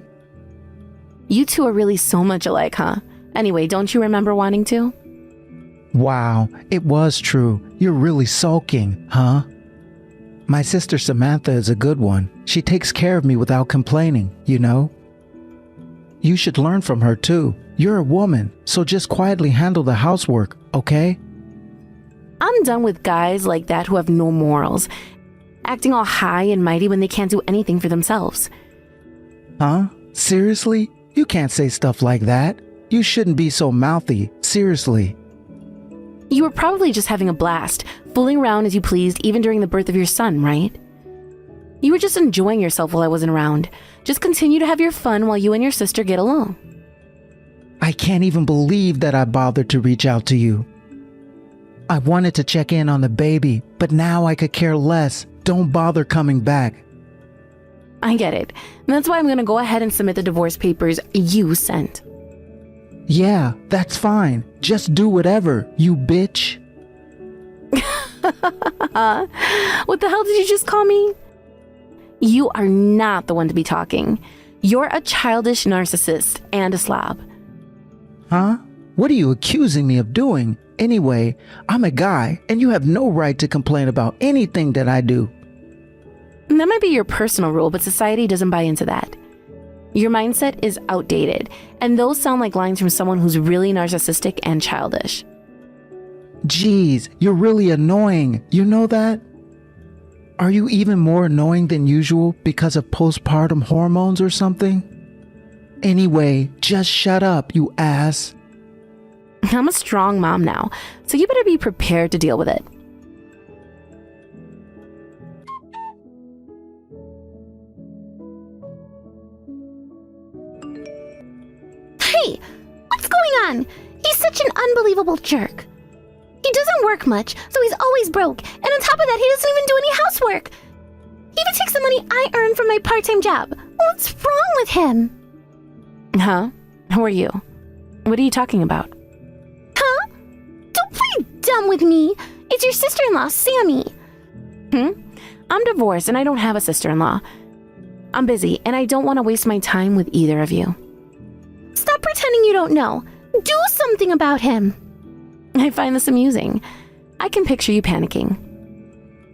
S1: You two are really so much alike, huh? Anyway, don't you remember wanting to?
S4: Wow, it was true. You're really sulking, huh? My sister Samantha is a good one. She takes care of me without complaining, you know? You should learn from her too. You're a woman, so just quietly handle the housework, okay?
S1: I'm done with guys like that who have no morals, acting all high and mighty when they can't do anything for themselves.
S4: Huh? Seriously? You can't say stuff like that. You shouldn't be so mouthy, seriously.
S1: You were probably just having a blast, fooling around as you pleased even during the birth of your son, right? You were just enjoying yourself while I wasn't around. Just continue to have your fun while you and your sister get along.
S4: I can't even believe that I bothered to reach out to you. I wanted to check in on the baby, but now I could care less. Don't bother coming back.
S1: I get it. And that's why I'm going to go ahead and submit the divorce papers you sent.
S4: Yeah, that's fine. Just do whatever, you bitch.
S1: What the hell did you just call me? You are not the one to be talking. You're a childish narcissist and a slob.
S4: Huh? What are you accusing me of doing? Anyway, I'm a guy, and you have no right to complain about anything that I do.
S1: That might be your personal rule, but society doesn't buy into that. Your mindset is outdated, and those sound like lines from someone who's really narcissistic and childish.
S4: Jeez, you're really annoying. You know that? Are you even more annoying than usual because of postpartum hormones or something? Anyway, just shut up, you ass.
S1: I'm a strong mom now, so you better be prepared to deal with it.
S2: Hey, what's going on? He's such an unbelievable jerk. He doesn't work much, so he's always broke, and on top of that, he doesn't even do any housework. He even takes the money I earn from my part-time job. What's wrong with him?
S1: Huh? Who are you? What are you talking about?
S2: Huh? Don't play dumb with me. It's your sister-in-law, Sammy.
S1: I'm divorced and I don't have a sister-in-law. I'm busy and I don't want to waste my time with either of you.
S2: Stop pretending you don't know. Do something about him.
S1: I find this amusing. I can picture you panicking.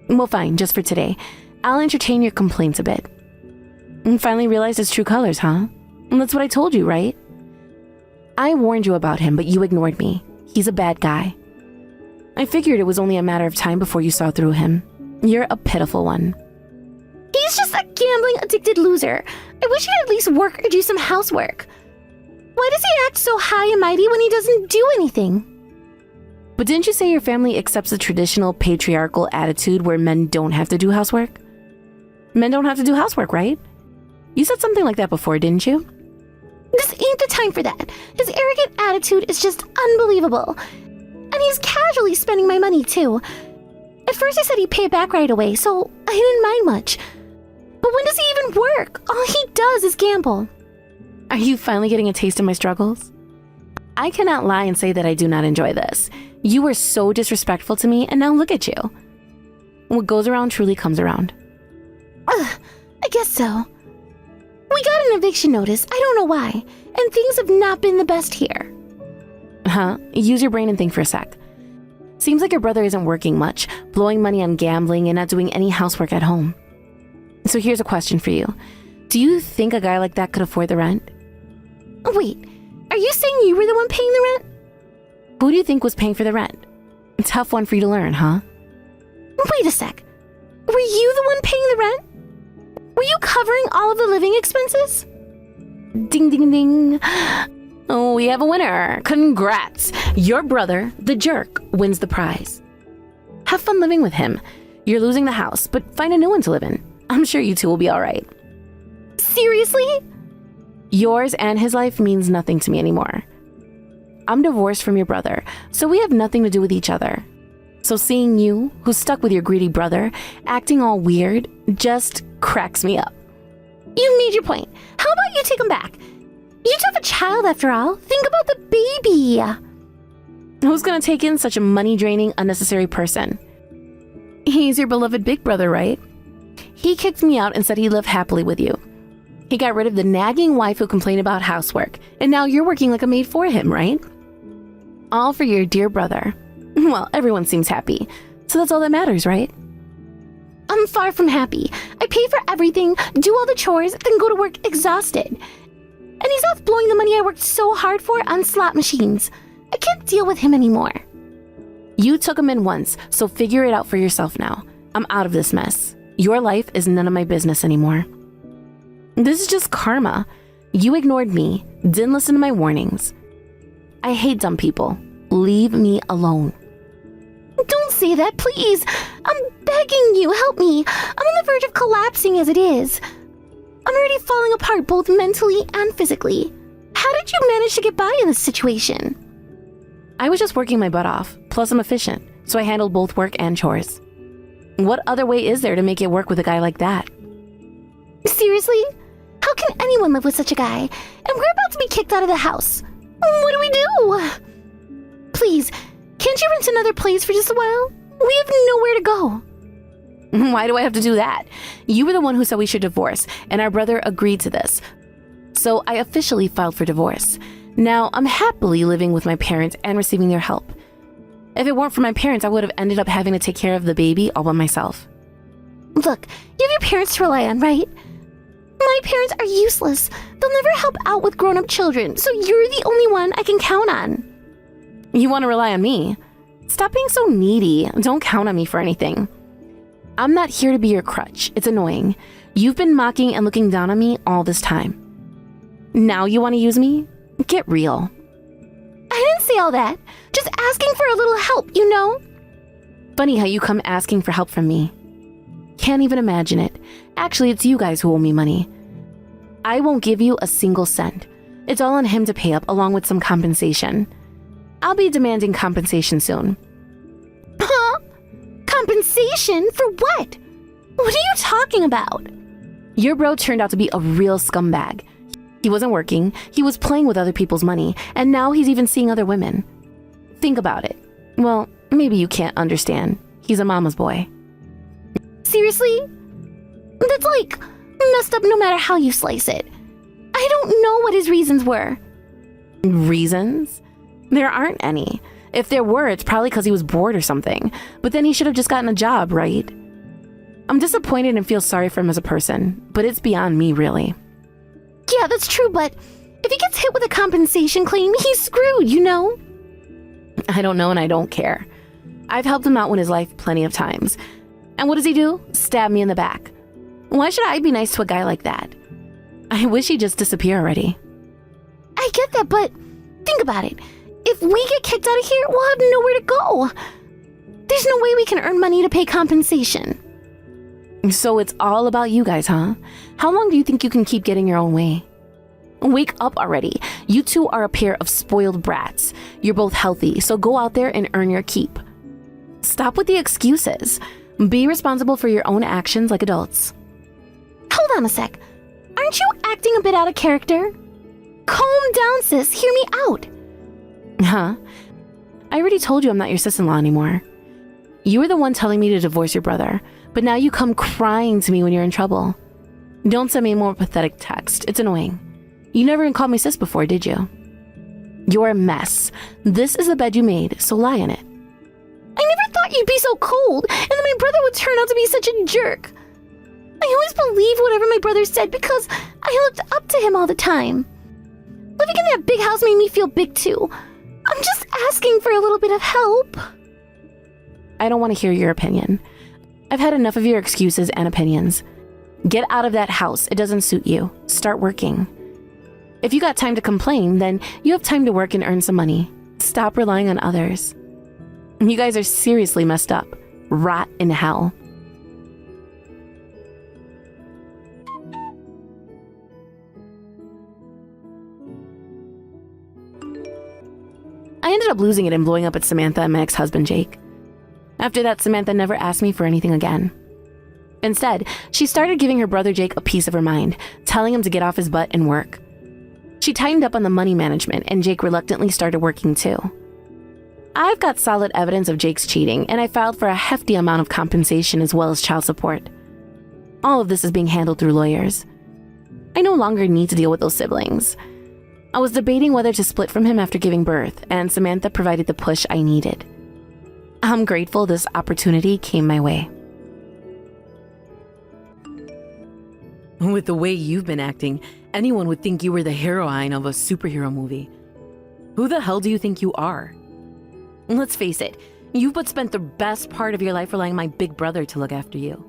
S1: Well, fine, just for today. I'll entertain your complaints a bit. And finally realized his true colors, huh? And that's what I told you, right? I warned you about him, but you ignored me. He's a bad guy. I figured it was only a matter of time before you saw through him. You're a pitiful one.
S2: He's just a gambling addicted loser. I wish he'd at least work or do some housework. Why does he act so high and mighty when he doesn't do anything?
S1: But didn't you say your family accepts the traditional patriarchal attitude where men don't have to do housework? Men don't have to do housework, right? You said something like that before, didn't you?
S2: This ain't the time for that. His arrogant attitude is just unbelievable. And he's casually spending my money, too. At first he said he'd pay it back right away, so I didn't mind much. But when does he even work? All he does is gamble.
S1: Are you finally getting a taste of my struggles? I cannot lie and say that I do not enjoy this. You were so disrespectful to me, and now look at you. What goes around truly comes around.
S2: I guess so. We got an eviction notice, I don't know why, and things have not been the best here.
S1: Huh? Use your brain and think for a sec. Seems like your brother isn't working much, blowing money on gambling and not doing any housework at home. So here's a question for you. Do you think a guy like that could afford the rent?
S2: Wait, are you saying you were the one paying the rent?
S1: Who do you think was paying for the rent? A tough one for you to learn, huh?
S2: Wait a sec. Were you the one paying the rent? Were you covering all of the living expenses?
S1: Ding, ding, ding. Oh, we have a winner. Congrats. Your brother, the jerk, wins the prize. Have fun living with him. You're losing the house, but find a new one to live in. I'm sure you two will be all right.
S2: Seriously?
S1: Yours and his life means nothing to me anymore. I'm divorced from your brother, so we have nothing to do with each other. So seeing you, who's stuck with your greedy brother, acting all weird, just cracks me up.
S2: You made your point. How about you take him back? You two have a child after all. Think about the baby.
S1: Who's gonna take in such a money-draining, unnecessary person? He's your beloved big brother, right? He kicked me out and said he lived happily with you. He got rid of the nagging wife who complained about housework, and now you're working like a maid for him, right? All for your dear brother. Well, everyone seems happy, so that's all that matters, right?
S2: I'm far from happy. I pay for everything, do all the chores, then go to work exhausted. And he's off blowing the money I worked so hard for on slot machines. I can't deal with him anymore.
S1: You took him in once, so figure it out for yourself now. I'm out of this mess. Your life is none of my business anymore. This is just karma. You ignored me, didn't listen to my warnings. I hate dumb people. Leave me alone.
S2: Don't say that, please. I'm begging you, help me. I'm on the verge of collapsing as it is. I'm already falling apart both mentally and physically. How did you manage to get by in this situation?
S1: I was just working my butt off, plus I'm efficient, so I handled both work and chores. What other way is there to make it work with a guy like that?
S2: Seriously? How can anyone live with such a guy? And we're about to be kicked out of the house. What do we do? Please, can't you rent another place for just a while? We have nowhere to go.
S1: Why do I have to do that? You were the one who said we should divorce, and our brother agreed to this. So I officially filed for divorce. Now I'm happily living with my parents and receiving their help. If it weren't for my parents, I would have ended up having to take care of the baby all by myself.
S2: Look, you have your parents to rely on, right? My parents are useless. They'll never help out with grown-up children, so you're the only one I can count on.
S1: You want to rely on me? Stop being so needy. Don't count on me for anything. I'm not here to be your crutch. It's annoying. You've been mocking and looking down on me all this time. Now you want to use me? Get real.
S2: I didn't say all that. Just asking for a little help, you know?
S1: Funny how you come asking for help from me. Can't even imagine it. Actually, it's you guys who owe me money. I won't give you a single cent. It's all on him to pay up along with some compensation. I'll be demanding compensation soon.
S2: Huh? Compensation? For what? What are you talking about?
S1: Your bro turned out to be a real scumbag. He wasn't working, he was playing with other people's money, and now he's even seeing other women. Think about it. Well, maybe you can't understand. He's a mama's boy.
S2: Seriously? That's like messed up no matter how you slice it. I don't know what his reasons were.
S1: Reasons? There aren't any. If there were, it's probably because he was bored or something. But then he should have just gotten a job, right? I'm disappointed and feel sorry for him as a person, but it's beyond me, really.
S2: Yeah, that's true, but if he gets hit with a compensation claim, he's screwed, you know?
S1: I don't know and I don't care. I've helped him out in his life plenty of times. And what does he do? Stab me in the back. Why should I be nice to a guy like that? I wish he'd just disappear already.
S2: I get that, but think about it. If we get kicked out of here, we'll have nowhere to go. There's no way we can earn money to pay compensation.
S1: So it's all about you guys, huh? How long do you think you can keep getting your own way? Wake up already. You two are a pair of spoiled brats. You're both healthy, so go out there and earn your keep. Stop with the excuses. Be responsible for your own actions like adults.
S2: Hold on a sec. Aren't you acting a bit out of character? Calm down, sis. Hear me out.
S1: Huh? I already told you I'm not your sis-in-law anymore. You were the one telling me to divorce your brother, but now you come crying to me when you're in trouble. Don't send me a more pathetic text. It's annoying. You never even called me sis before, did you? You're a mess. This is the bed you made, so lie in it.
S2: I never thought you'd be so cold, and that my brother would turn out to be such a jerk. I always believed whatever my brother said because I looked up to him all the time. Living in that big house made me feel big too. I'm just asking for a little bit of help.
S1: I don't want to hear your opinion. I've had enough of your excuses and opinions. Get out of that house. It doesn't suit you. Start working. If you got time to complain, then you have time to work and earn some money. Stop relying on others. You guys are seriously messed up. Rot in hell. I ended up losing it and blowing up at Samantha and my ex-husband, Jake. After that, Samantha never asked me for anything again. Instead, she started giving her brother Jake a piece of her mind, telling him to get off his butt and work. She tightened up on the money management, and Jake reluctantly started working too. I've got solid evidence of Jake's cheating, and I filed for a hefty amount of compensation as well as child support. All of this is being handled through lawyers. I no longer need to deal with those siblings. I was debating whether to split from him after giving birth, and Samantha provided the push I needed. I'm grateful this opportunity came my way. With the way you've been acting, anyone would think you were the heroine of a superhero movie. Who the hell do you think you are? Let's face it, you've but spent the best part of your life relying on my big brother to look after you.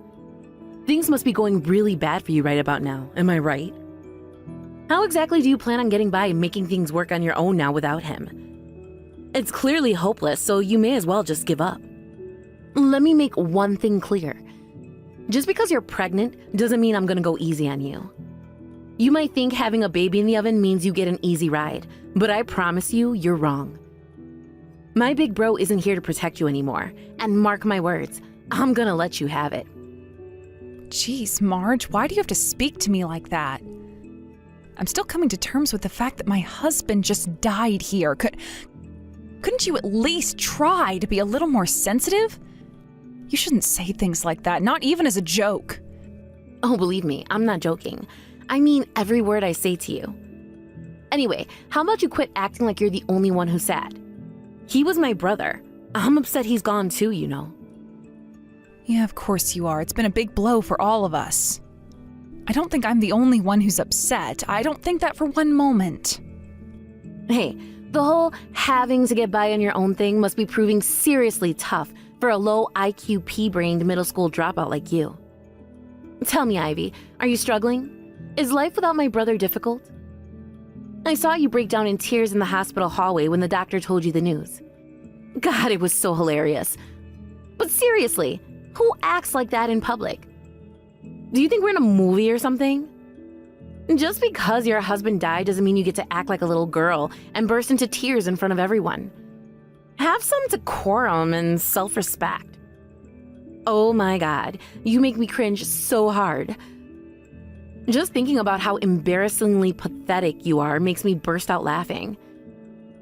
S1: Things must be going really bad for you right about now, am I right? How exactly do you plan on getting by and making things work on your own now without him? It's clearly hopeless, so you may as well just give up. Let me make one thing clear. Just because you're pregnant doesn't mean I'm gonna go easy on you. You might think having a baby in the oven means you get an easy ride, but I promise you, you're wrong. My big bro isn't here to protect you anymore, and mark my words, I'm gonna let you have it.
S5: Jeez, Marge, why do you have to speak to me like that? I'm still coming to terms with the fact that my husband just died here. Couldn't you at least try to be a little more sensitive? You shouldn't say things like that, not even as a joke.
S1: Oh, believe me, I'm not joking. I mean every word I say to you. Anyway, how about you quit acting like you're the only one who's sad? He was my brother. I'm upset he's gone too, you know.
S5: Yeah, of course you are. It's been a big blow for all of us. I don't think I'm the only one who's upset. I don't think that for one moment.
S1: Hey, the whole having to get by on your own thing must be proving seriously tough for a low IQ pea-brained middle school dropout like you. Tell me, Ivy, are you struggling? Is life without my brother difficult? I saw you break down in tears in the hospital hallway when the doctor told you the news. God, it was so hilarious. But seriously, who acts like that in public? Do you think we're in a movie or something? Just because your husband died doesn't mean you get to act like a little girl and burst into tears in front of everyone. Have some decorum and self-respect. Oh my God, you make me cringe so hard. Just thinking about how embarrassingly pathetic you are makes me burst out laughing.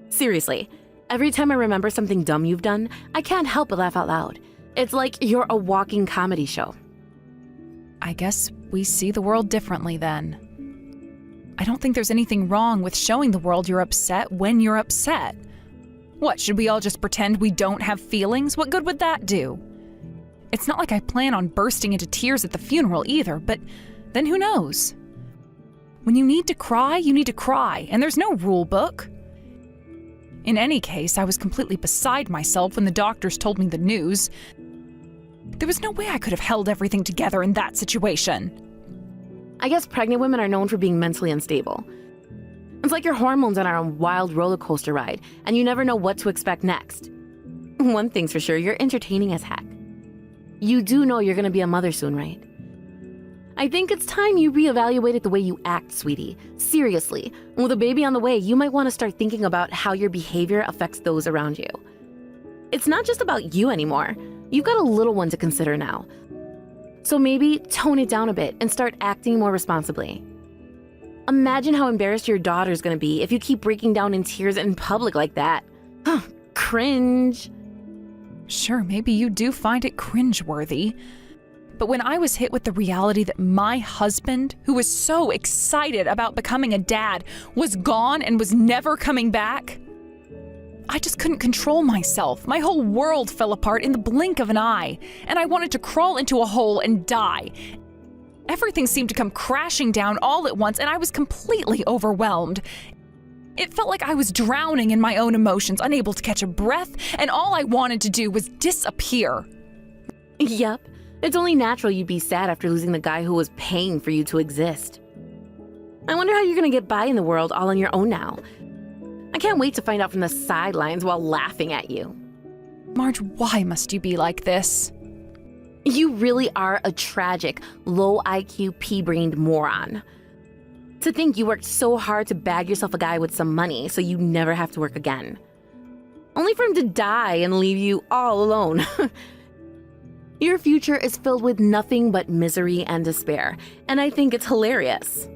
S1: Seriously, every time I remember something dumb you've done, I can't help but laugh out loud. It's like you're a walking comedy show.
S5: I guess we see the world differently then. I don't think there's anything wrong with showing the world you're upset when you're upset. What, should we all just pretend we don't have feelings? What good would that do? It's not like I plan on bursting into tears at the funeral either, but then who knows? When you need to cry, and there's no rule book. In any case, I was completely beside myself when the doctors told me the news. There was no way I could have held everything together in that situation.
S1: I guess pregnant women are known for being mentally unstable. It's like your hormones on a wild roller coaster ride, and you never know what to expect next. One thing's for sure, you're entertaining as heck. You do know you're gonna be a mother soon, right? I think it's time you reevaluated the way you act, sweetie. Seriously, with a baby on the way, you might want to start thinking about how your behavior affects those around you. It's not just about you anymore. You've got a little one to consider now. So maybe tone it down a bit and start acting more responsibly. Imagine how embarrassed your daughter's gonna be if you keep breaking down in tears in public like that. Cringe.
S5: Sure, maybe you do find it cringeworthy. But when I was hit with the reality that my husband, who was so excited about becoming a dad, was gone and was never coming back, I just couldn't control myself. My whole world fell apart in the blink of an eye, and I wanted to crawl into a hole and die. Everything seemed to come crashing down all at once, and I was completely overwhelmed. It felt like I was drowning in my own emotions, unable to catch a breath, and all I wanted to do was disappear.
S1: Yep. It's only natural you'd be sad after losing the guy who was paying for you to exist. I wonder how you're gonna get by in the world all on your own now. I can't wait to find out from the sidelines while laughing at you.
S5: Marge, why must you be like this?
S1: You really are a tragic, low IQ, pea-brained moron. To think you worked so hard to bag yourself a guy with some money so you never have to work again. Only for him to die and leave you all alone. Your future is filled with nothing but misery and despair, and I think it's hilarious.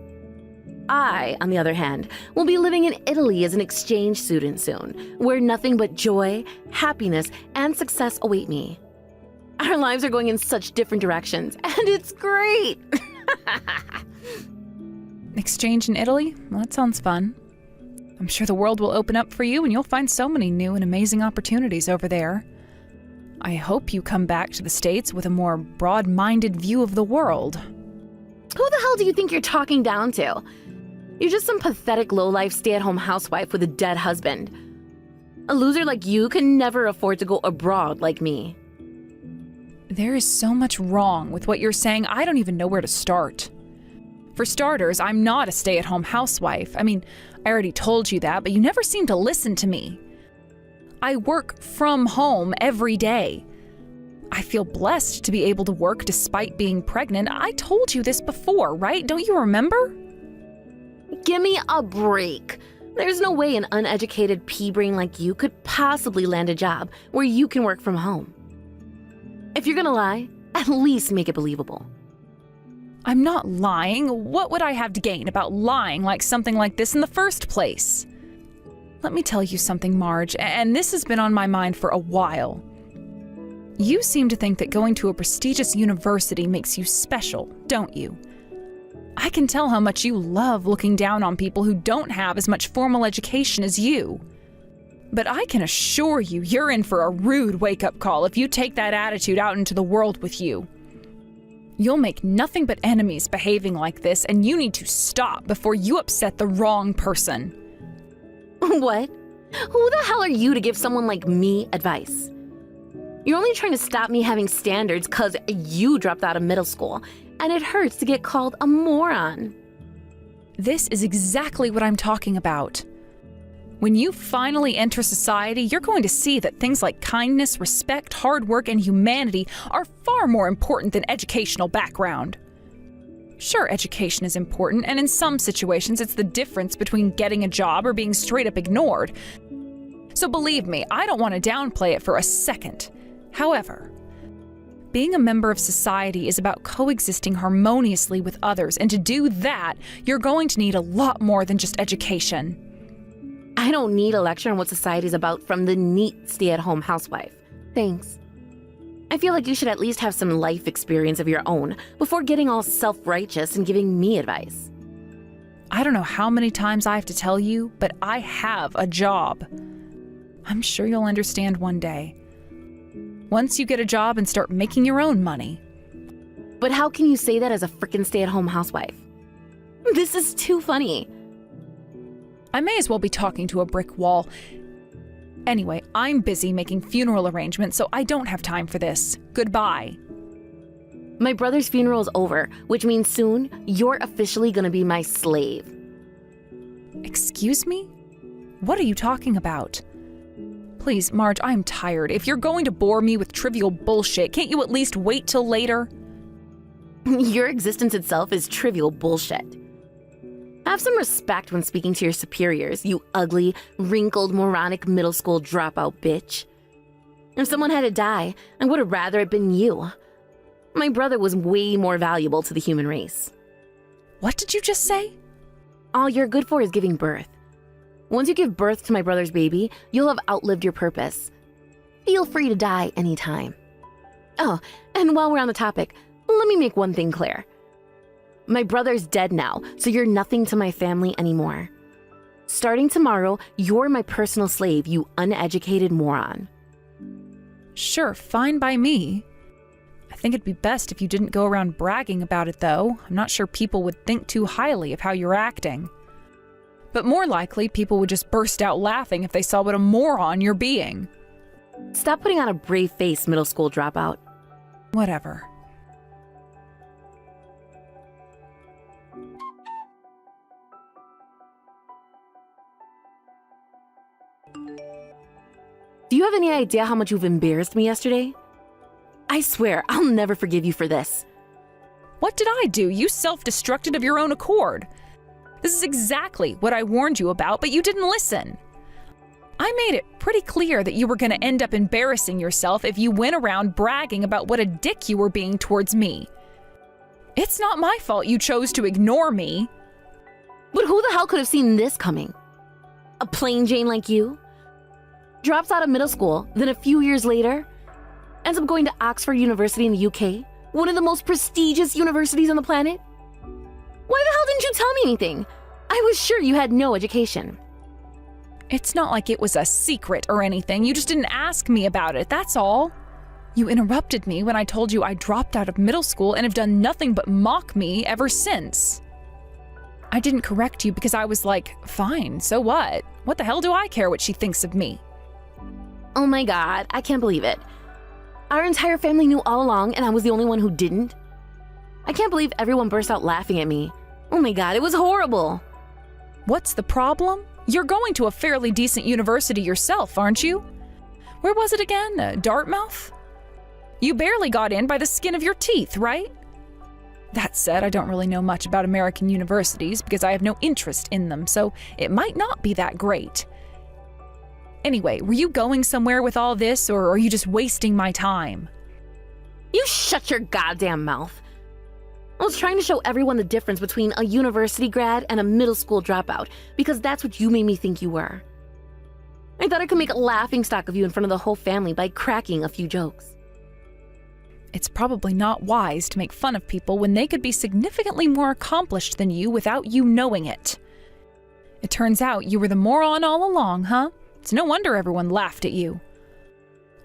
S1: I, on the other hand, will be living in Italy as an exchange student soon, where nothing but joy, happiness, and success await me. Our lives are going in such different directions, and it's great!
S5: Exchange in Italy? Well, that sounds fun. I'm sure the world will open up for you and you'll find so many new and amazing opportunities over there. I hope you come back to the States with a more broad-minded view of the world.
S1: Who the hell do you think you're talking down to? You're just some pathetic low-life stay-at-home housewife with a dead husband. A loser like you can never afford to go abroad like me.
S5: There is so much wrong with what you're saying, I don't even know where to start. For starters, I'm not a stay-at-home housewife. I mean, I already told you that, but you never seem to listen to me. I work from home every day. I feel blessed to be able to work despite being pregnant. I told you this before, right? Don't you remember?
S1: Give me a break. There's no way an uneducated pea-brain like you could possibly land a job where you can work from home. If you're gonna lie, at least make it believable.
S5: I'm not lying. What would I have to gain about lying like something like this in the first place? Let me tell you something, Marge, and this has been on my mind for a while. You seem to think that going to a prestigious university makes you special, don't you? I can tell how much you love looking down on people who don't have as much formal education as you. But I can assure you, you're in for a rude wake-up call if you take that attitude out into the world with you. You'll make nothing but enemies behaving like this, and you need to stop before you upset the wrong person.
S1: What? Who the hell are you to give someone like me advice? You're only trying to stop me having standards because you dropped out of middle school, and it hurts to get called a moron.
S5: This is exactly what I'm talking about. When you finally enter society, you're going to see that things like kindness, respect, hard work, and humanity are far more important than educational background. Sure, education is important, and in some situations it's the difference between getting a job or being straight up ignored. So believe me, I don't want to downplay it for a second. However, being a member of society is about coexisting harmoniously with others, and to do that, you're going to need a lot more than just education.
S1: I don't need a lecture on what society's about from the neat stay-at-home housewife. Thanks. I feel like you should at least have some life experience of your own before getting all self-righteous and giving me advice.
S5: I don't know how many times I have to tell you, but I have a job. I'm sure you'll understand one day. Once you get a job and start making your own money.
S1: But how can you say that as a frickin' stay-at-home housewife? This is too funny.
S5: I may as well be talking to a brick wall. Anyway, I'm busy making funeral arrangements, so I don't have time for this. Goodbye.
S1: My brother's funeral is over, which means soon you're officially gonna be my slave.
S5: Excuse me? What are you talking about? Please, Marge, I'm tired. If you're going to bore me with trivial bullshit, can't you at least wait till later?
S1: Your existence itself is trivial bullshit. Have some respect when speaking to your superiors, you ugly, wrinkled, moronic middle school dropout bitch. If someone had to die, I would have rather it been you. My brother was way more valuable to the human race.
S5: What did you just say?
S1: All you're good for is giving birth. Once you give birth to my brother's baby, you'll have outlived your purpose. Feel free to die anytime. Oh, and while we're on the topic, let me make one thing clear. My brother's dead now, so you're nothing to my family anymore. Starting tomorrow, you're my personal slave, you uneducated moron.
S5: Sure, fine by me. I think it'd be best if you didn't go around bragging about it, though. I'm not sure people would think too highly of how you're acting. But more likely, people would just burst out laughing if they saw what a moron you're being.
S1: Stop putting on a brave face, middle school dropout.
S5: Whatever.
S1: you have any idea how much you've embarrassed me yesterday? I swear, I'll never forgive you for this.
S5: What did I do? You self-destructed of your own accord. This is exactly what I warned you about, but you didn't listen. I made it pretty clear that you were going to end up embarrassing yourself if you went around bragging about what a dick you were being towards me. It's not my fault you chose to ignore me.
S1: But who the hell could have seen this coming? A plain Jane like you? Drops out of middle school, then a few years later, ends up going to Oxford University in the UK, one of the most prestigious universities on the planet? Why the hell didn't you tell me anything? I was sure you had no education.
S5: It's not like it was a secret or anything. You just didn't ask me about it, that's all. You interrupted me when I told you I dropped out of middle school and have done nothing but mock me ever since. I didn't correct you because I was like, fine, so what? What the hell do I care what she thinks of me?
S1: Oh my god, I can't believe it. Our entire family knew all along and I was the only one who didn't. I can't believe everyone burst out laughing at me. Oh my god, it was horrible.
S5: What's the problem? You're going to a fairly decent university yourself, aren't you? Where was it again? Dartmouth? You barely got in by the skin of your teeth, right? That said, I don't really know much about American universities because I have no interest in them, so it might not be that great. Anyway, were you going somewhere with all this, or are you just wasting my time?
S1: You shut your goddamn mouth. I was trying to show everyone the difference between a university grad and a middle school dropout, because that's what you made me think you were. I thought I could make a laughingstock of you in front of the whole family by cracking a few jokes.
S5: It's probably not wise to make fun of people when they could be significantly more accomplished than you without you knowing it. It turns out you were the moron all along, huh? It's no wonder everyone laughed at you.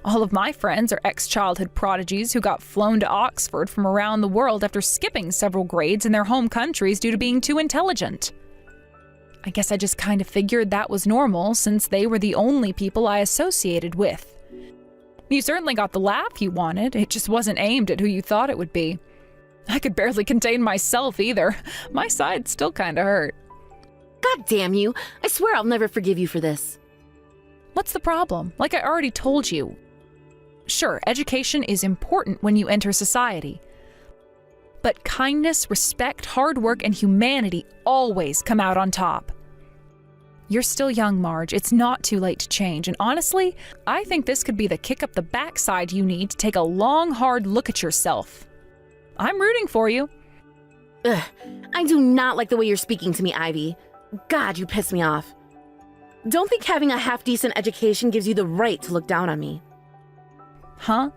S5: All of my friends are ex-childhood prodigies who got flown to Oxford from around the world after skipping several grades in their home countries due to being too intelligent. I guess I just kind of figured that was normal since they were the only people I associated with. You certainly got the laugh you wanted, it just wasn't aimed at who you thought it would be. I could barely contain myself either. My side still kinda hurt.
S1: God damn you, I swear I'll never forgive you for this.
S5: What's the problem? Like I already told you. Sure, education is important when you enter society. But kindness, respect, hard work, and humanity always come out on top. You're still young, Marge. It's not too late to change. And honestly, I think this could be the kick up the backside you need to take a long, hard look at yourself. I'm rooting for you.
S1: Ugh, I do not like the way you're speaking to me, Ivy. God, you piss me off. Don't think having a half-decent education gives you the right to look down on me.
S5: Huh?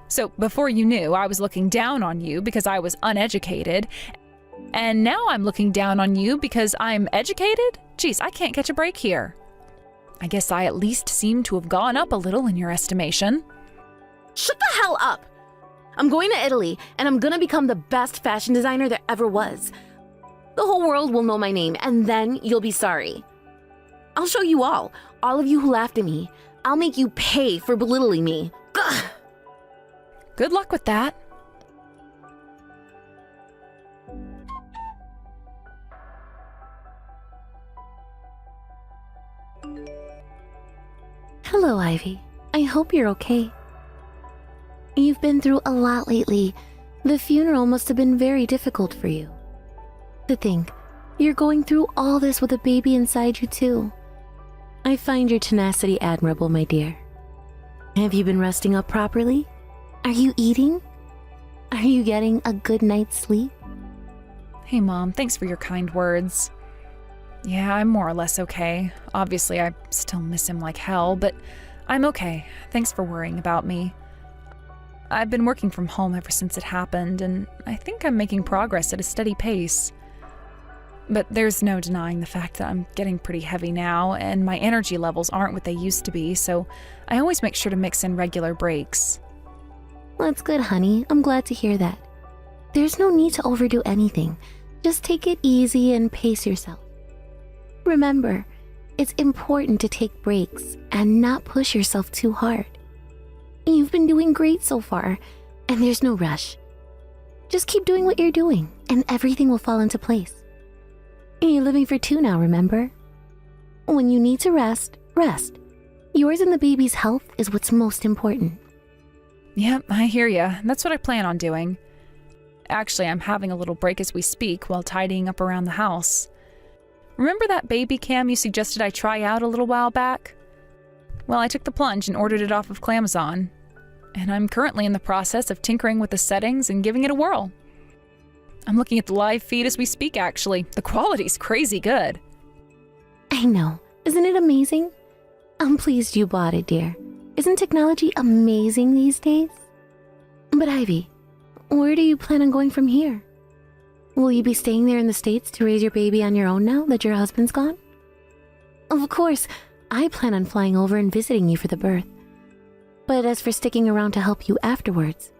S5: So before you knew, I was looking down on you because I was uneducated. And now I'm looking down on you because I'm educated? Geez, I can't catch a break here. I guess I at least seem to have gone up a little in your estimation.
S1: Shut the hell up! I'm going to Italy, and I'm gonna become the best fashion designer there ever was. The whole world will know my name, and then you'll be sorry. I'll show you all of you who laughed at me. I'll make you pay for belittling me. Ugh.
S5: Good luck with that.
S2: Hello, Ivy. I hope you're okay. You've been through a lot lately. The funeral must have been very difficult for you. To think, you're going through all this with a baby inside you too. I find your tenacity admirable, my dear. Have you been resting up properly? Are you eating? Are you getting a good night's sleep?
S5: Hey, Mom, thanks for your kind words. Yeah, I'm more or less okay. Obviously, I still miss him like hell, but I'm okay. Thanks for worrying about me. I've been working from home ever since it happened, and I think I'm making progress at a steady pace. But there's no denying the fact that I'm getting pretty heavy now, and my energy levels aren't what they used to be, so I always make sure to mix in regular breaks.
S2: That's good, honey. I'm glad to hear that. There's no need to overdo anything. Just take it easy and pace yourself. Remember, it's important to take breaks and not push yourself too hard. You've been doing great so far, and there's no rush. Just keep doing what you're doing, and everything will fall into place. You're living for two now, remember? When you need to rest, rest. Yours and the baby's health is what's most important.
S5: Yep, I hear ya. That's what I plan on doing. Actually, I'm having a little break as we speak while tidying up around the house. Remember that baby cam you suggested I try out a little while back? Well, I took the plunge and ordered it off of Clamazon. And I'm currently in the process of tinkering with the settings and giving it a whirl. I'm looking at the live feed as we speak, actually. The quality's crazy good.
S2: I know. Isn't it amazing? I'm pleased you bought it, dear. Isn't technology amazing these days? But Ivy, where do you plan on going from here? Will you be staying there in the States to raise your baby on your own now that your husband's gone? Of course, I plan on flying over and visiting you for the birth. But as for sticking around to help you afterwards,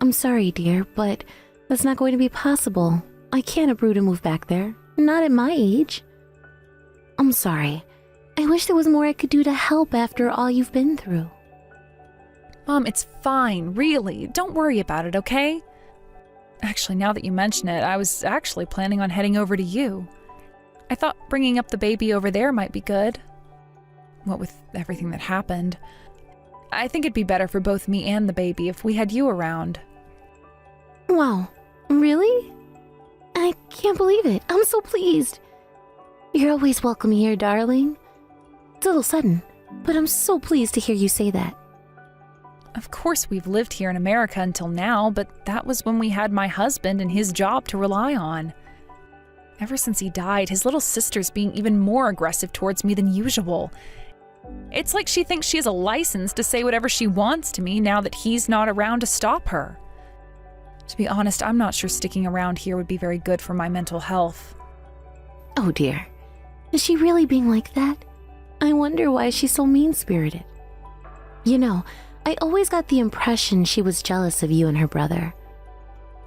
S2: I'm sorry, dear, but that's not going to be possible. I can't uproot and move back there. Not at my age. I'm sorry. I wish there was more I could do to help after all you've been through.
S5: Mom, it's fine, really. Don't worry about it, okay? Actually, now that you mention it, I was actually planning on heading over to you. I thought bringing up the baby over there might be good. What with everything that happened. I think it'd be better for both me and the baby if we had you around.
S2: Wow, really? I can't believe it. I'm so pleased. You're always welcome here, darling. It's a little sudden, but I'm so pleased to hear you say that.
S5: Of course, we've lived here in America until now, but that was when we had my husband and his job to rely on. Ever since he died, his little sister's being even more aggressive towards me than usual. It's like she thinks she has a license to say whatever she wants to me now that he's not around to stop her. To be honest, I'm not sure sticking around here would be very good for my mental health.
S2: Oh dear. Is she really being like that? I wonder why she's so mean-spirited. You know, I always got the impression she was jealous of you and her brother.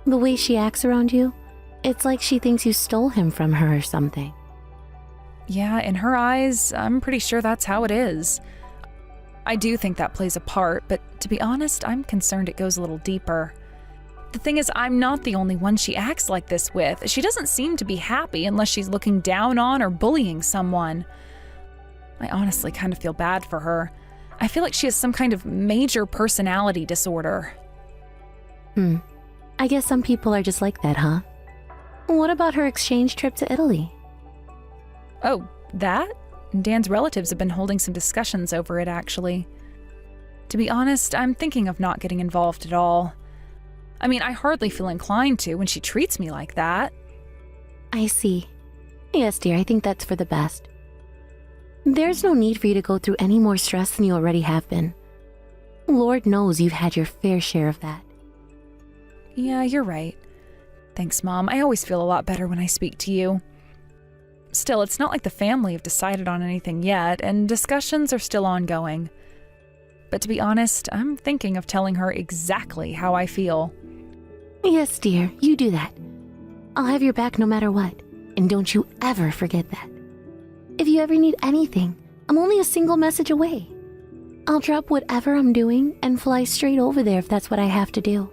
S2: The way she acts around you, it's like she thinks you stole him from her or something.
S5: Yeah, in her eyes, I'm pretty sure that's how it is. I do think that plays a part, but to be honest, I'm concerned it goes a little deeper. The thing is, I'm not the only one she acts like this with. She doesn't seem to be happy unless she's looking down on or bullying someone. I honestly kind of feel bad for her. I feel like she has some kind of major personality disorder.
S2: I guess some people are just like that, huh? What about her exchange trip to Italy?
S5: Oh, that? Dan's relatives have been holding some discussions over it, actually. To be honest, I'm thinking of not getting involved at all. I mean, I hardly feel inclined to when she treats me like that.
S2: I see. Yes, dear, I think that's for the best. There's no need for you to go through any more stress than you already have been. Lord knows you've had your fair share of that.
S5: Yeah, you're right. Thanks, Mom. I always feel a lot better when I speak to you. Still, it's not like the family have decided on anything yet, and discussions are still ongoing. But to be honest, I'm thinking of telling her exactly how I feel.
S2: Yes, dear, you do that. I'll have your back no matter what, and don't you ever forget that. If you ever need anything, I'm only a single message away. I'll drop whatever I'm doing and fly straight over there if that's what I have to do.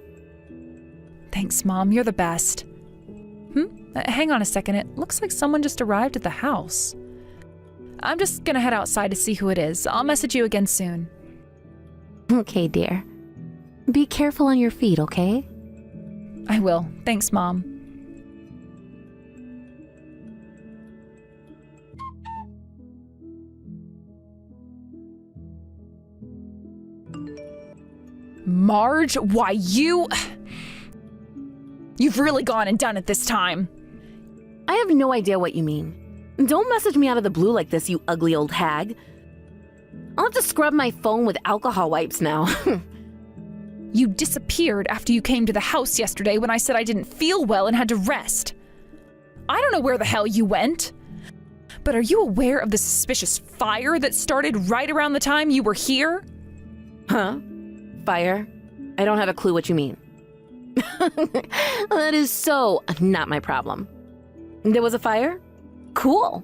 S5: Thanks, Mom. You're the best. Hang on a second. It looks like someone just arrived at the house. I'm just gonna head outside to see who it is. I'll message you again soon.
S2: Okay, dear. Be careful on your feet, okay?
S5: I will. Thanks, Mom. Marge, why you've really gone and done it this time.
S1: I have no idea what you mean. Don't message me out of the blue like this, you ugly old hag. I'll have to scrub my phone with alcohol wipes now.
S5: You disappeared after you came to the house yesterday when I said I didn't feel well and had to rest. I don't know where the hell you went. But are you aware of the suspicious fire that started right around the time you were here?
S1: Huh? Fire? I don't have a clue what you mean. That is so not my problem. There was a fire? Cool.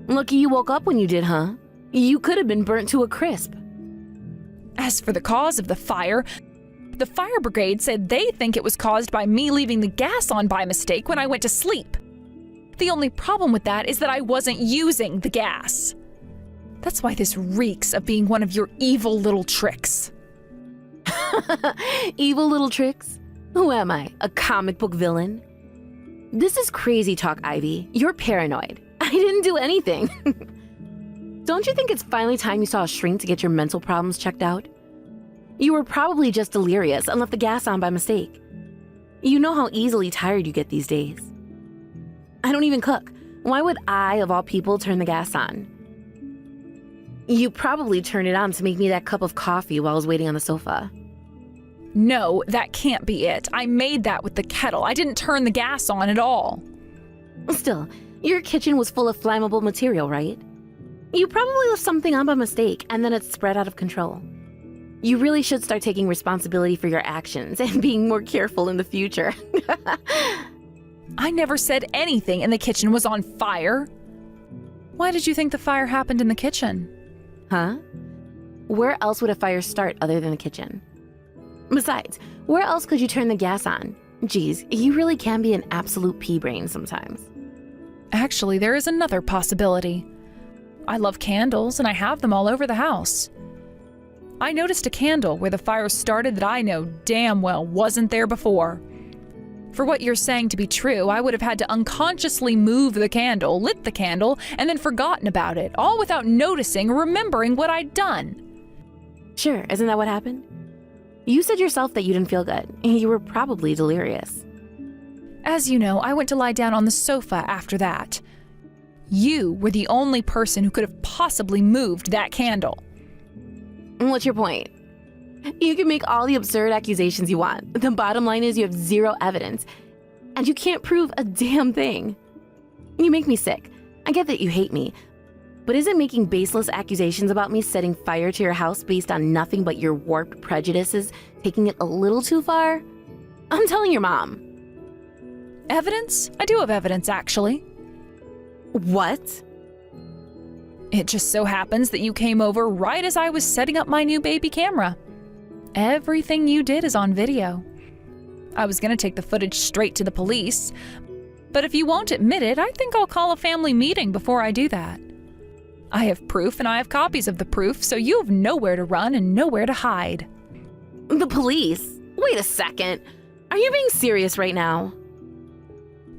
S1: Lucky you woke up when you did, huh? You could have been burnt to a crisp.
S5: As for the cause of the fire brigade said they think it was caused by me leaving the gas on by mistake when I went to sleep. The only problem with that is that I wasn't using the gas. That's why this reeks of being one of your evil little tricks.
S1: Evil little tricks? Who am I? A comic book villain? This is crazy talk, Ivy. You're paranoid. I didn't do anything. Don't you think it's finally time you saw a shrink to get your mental problems checked out? You were probably just delirious and left the gas on by mistake. You know how easily tired you get these days. I don't even cook. Why would I, of all people, turn the gas on? You probably turned it on to make me that cup of coffee while I was waiting on the sofa.
S5: No, that can't be it. I made that with the kettle. I didn't turn the gas on at all.
S1: Still, your kitchen was full of flammable material, right? You probably left something on by mistake and then it spread out of control. You really should start taking responsibility for your actions and being more careful in the future.
S5: I never said anything and the kitchen was on fire. Why did you think the fire happened in the kitchen?
S1: Huh? Where else would a fire start other than the kitchen? Besides, where else could you turn the gas on? Geez, you really can be an absolute pea-brain sometimes.
S5: Actually, there is another possibility. I love candles and I have them all over the house. I noticed a candle where the fire started that I know damn well wasn't there before. For what you're saying to be true, I would have had to unconsciously move the candle, lit the candle, and then forgotten about it, all without noticing or remembering what I'd done.
S1: Sure, isn't that what happened? You said yourself that you didn't feel good. You were probably delirious.
S5: As you know, I went to lie down on the sofa after that. You were the only person who could have possibly moved that candle.
S1: What's your point? You can make all the absurd accusations you want. The bottom line is you have zero evidence, and you can't prove a damn thing. You make me sick. I get that you hate me, but isn't making baseless accusations about me setting fire to your house based on nothing but your warped prejudices taking it a little too far? I'm telling your mom.
S5: Evidence? I do have evidence, actually.
S1: What?
S5: It just so happens that you came over right as I was setting up my new baby camera. Everything you did is on video. I was going to take the footage straight to the police, but if you won't admit it, I think I'll call a family meeting before I do that. I have proof and I have copies of the proof, so you have nowhere to run and nowhere to hide.
S1: The police? Wait a second. Are you being serious right now?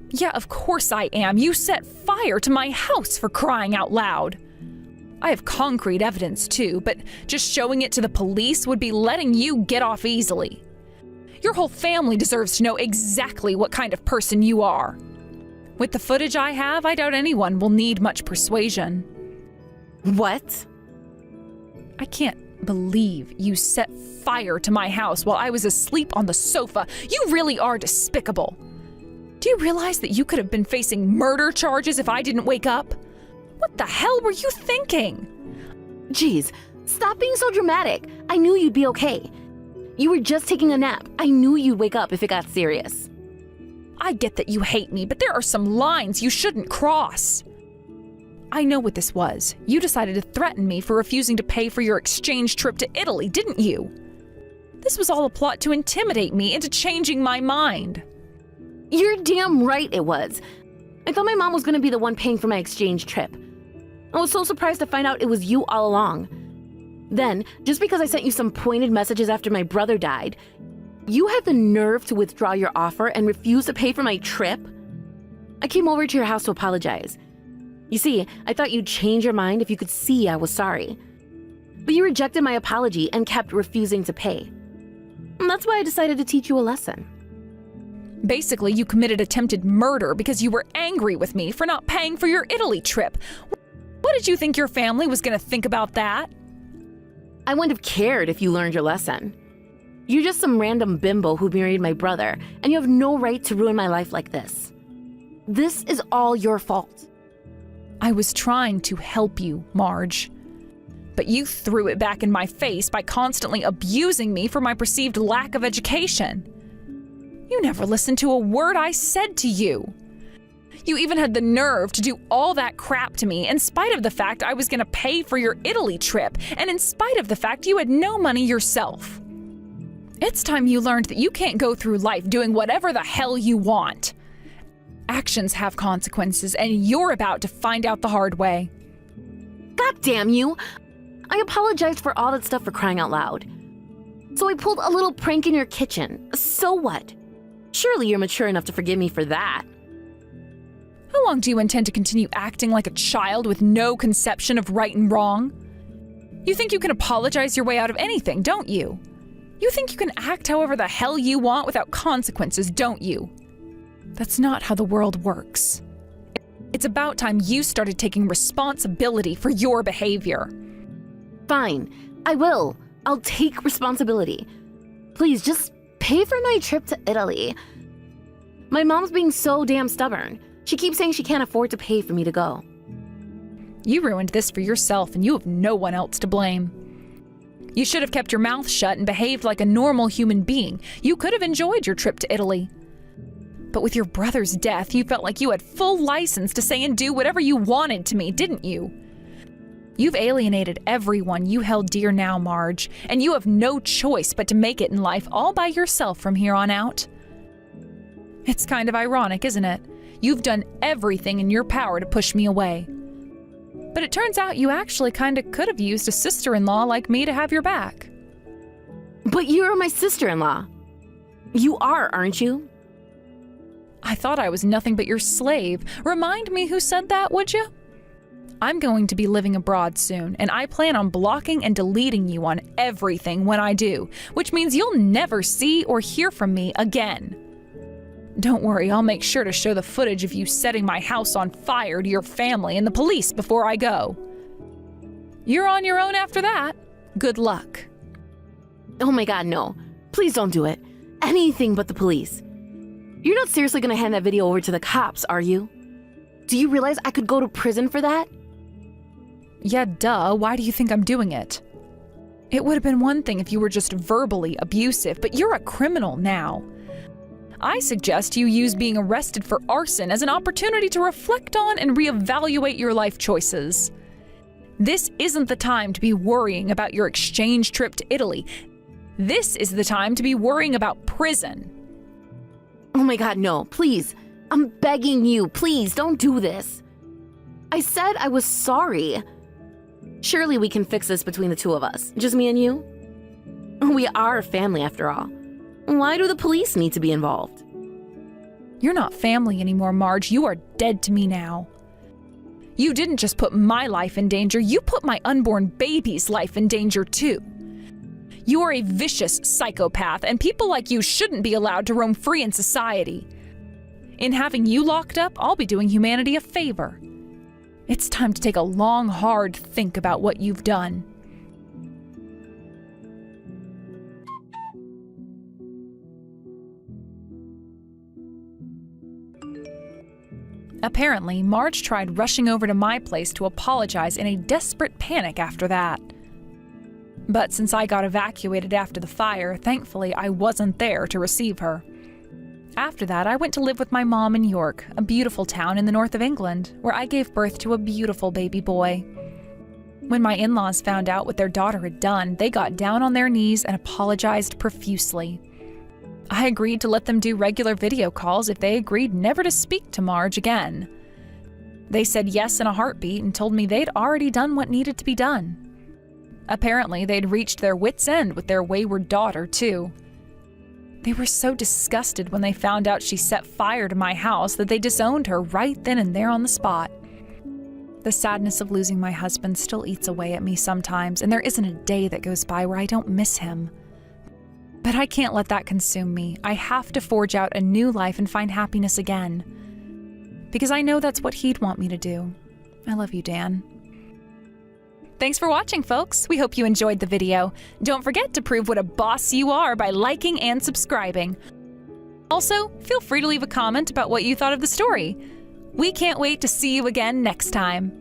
S5: Yeah, of course I am. You set fire to my house, for crying out loud. I have concrete evidence too, but just showing it to the police would be letting you get off easily. Your whole family deserves to know exactly what kind of person you are. With the footage I have, I doubt anyone will need much persuasion.
S1: What?
S5: I can't believe you set fire to my house while I was asleep on the sofa. You really are despicable. Do you realize that you could have been facing murder charges if I didn't wake up? What the hell were you thinking?
S1: Jeez, stop being so dramatic. I knew you'd be okay. You were just taking a nap. I knew you'd wake up if it got serious.
S5: I get that you hate me, but there are some lines you shouldn't cross. I know what this was. You decided to threaten me for refusing to pay for your exchange trip to Italy, didn't you? This was all a plot to intimidate me into changing my mind.
S1: You're damn right it was. I thought my mom was going to be the one paying for my exchange trip. I was so surprised to find out it was you all along. Then, just because I sent you some pointed messages after my brother died, you had the nerve to withdraw your offer and refuse to pay for my trip? I came over to your house to apologize. You see, I thought you'd change your mind if you could see I was sorry. But you rejected my apology and kept refusing to pay. And that's why I decided to teach you a lesson.
S5: Basically, you committed attempted murder because you were angry with me for not paying for your Italy trip. What did you think your family was going to think about that?
S1: I wouldn't have cared if you learned your lesson. You're just some random bimbo who married my brother, and you have no right to ruin my life like this. This is all your fault.
S5: I was trying to help you, Marge. But you threw it back in my face by constantly abusing me for my perceived lack of education. You never listened to a word I said to you. You even had the nerve to do all that crap to me in spite of the fact I was going to pay for your Italy trip and in spite of the fact you had no money yourself. It's time you learned that you can't go through life doing whatever the hell you want. Actions have consequences, and you're about to find out the hard way.
S1: God God damn you! I apologized for all that stuff for crying out loud. So I pulled a little prank in your kitchen. So what? Surely you're mature enough to forgive me for that.
S5: How long do you intend to continue acting like a child with no conception of right and wrong? You think you can apologize your way out of anything, don't you? You think you can act however the hell you want without consequences, don't you? That's not how the world works. It's about time you started taking responsibility for your behavior.
S1: Fine, I will. I'll take responsibility. Please, just pay for my trip to Italy. My mom's being so damn stubborn. She keeps saying she can't afford to pay for me to go.
S5: You ruined this for yourself, and you have no one else to blame. You should have kept your mouth shut and behaved like a normal human being. You could have enjoyed your trip to Italy. But with your brother's death, you felt like you had full license to say and do whatever you wanted to me, didn't you? You've alienated everyone you held dear now, Marge, and you have no choice but to make it in life all by yourself from here on out. It's kind of ironic, isn't it? You've done everything in your power to push me away. But it turns out you actually kind of could have used a sister-in-law like me to have your back.
S1: But you're my sister-in-law. You are, aren't you?
S5: I thought I was nothing but your slave. Remind me who said that, would you? I'm going to be living abroad soon, and I plan on blocking and deleting you on everything when I do, which means you'll never see or hear from me again. Don't worry, I'll make sure to show the footage of you setting my house on fire to your family and the police before I go. You're on your own after that. Good luck.
S1: Oh my God, no. Please don't do it. Anything but the police. You're not seriously gonna hand that video over to the cops, are you? Do you realize I could go to prison for that?
S5: Yeah, duh. Why do you think I'm doing it? It would have been one thing if you were just verbally abusive, but you're a criminal now. I suggest you use being arrested for arson as an opportunity to reflect on and reevaluate your life choices. This isn't the time to be worrying about your exchange trip to Italy. This is the time to be worrying about prison.
S1: Oh my God, no, please. I'm begging you, please don't do this. I said I was sorry. Surely we can fix this between the two of us, just me and you. We are family after all. Why do the police need to be involved?
S5: You're not family anymore, Marge. You are dead to me now. You didn't just put my life in danger, you put my unborn baby's life in danger too. You are a vicious psychopath, and people like you shouldn't be allowed to roam free in society. In having you locked up, I'll be doing humanity a favor. It's time to take a long, hard think about what you've done. Apparently, Marge tried rushing over to my place to apologize in a desperate panic after that. But since I got evacuated after the fire, thankfully I wasn't there to receive her. After that, I went to live with my mom in York, a beautiful town in the north of England, where I gave birth to a beautiful baby boy. When my in-laws found out what their daughter had done, they got down on their knees and apologized profusely. I agreed to let them do regular video calls if they agreed never to speak to Marge again. They said yes in a heartbeat and told me they'd already done what needed to be done. Apparently, they'd reached their wits' end with their wayward daughter, too. They were so disgusted when they found out she set fire to my house that they disowned her right then and there on the spot. The sadness of losing my husband still eats away at me sometimes, and there isn't a day that goes by where I don't miss him. But I can't let that consume me. I have to forge out a new life and find happiness again. Because I know that's what he'd want me to do. I love you, Dan. Thanks for watching, folks. We hope you enjoyed the video. Don't forget to prove what a boss you are by liking and subscribing. Also, feel free to leave a comment about what you thought of the story. We can't wait to see you again next time.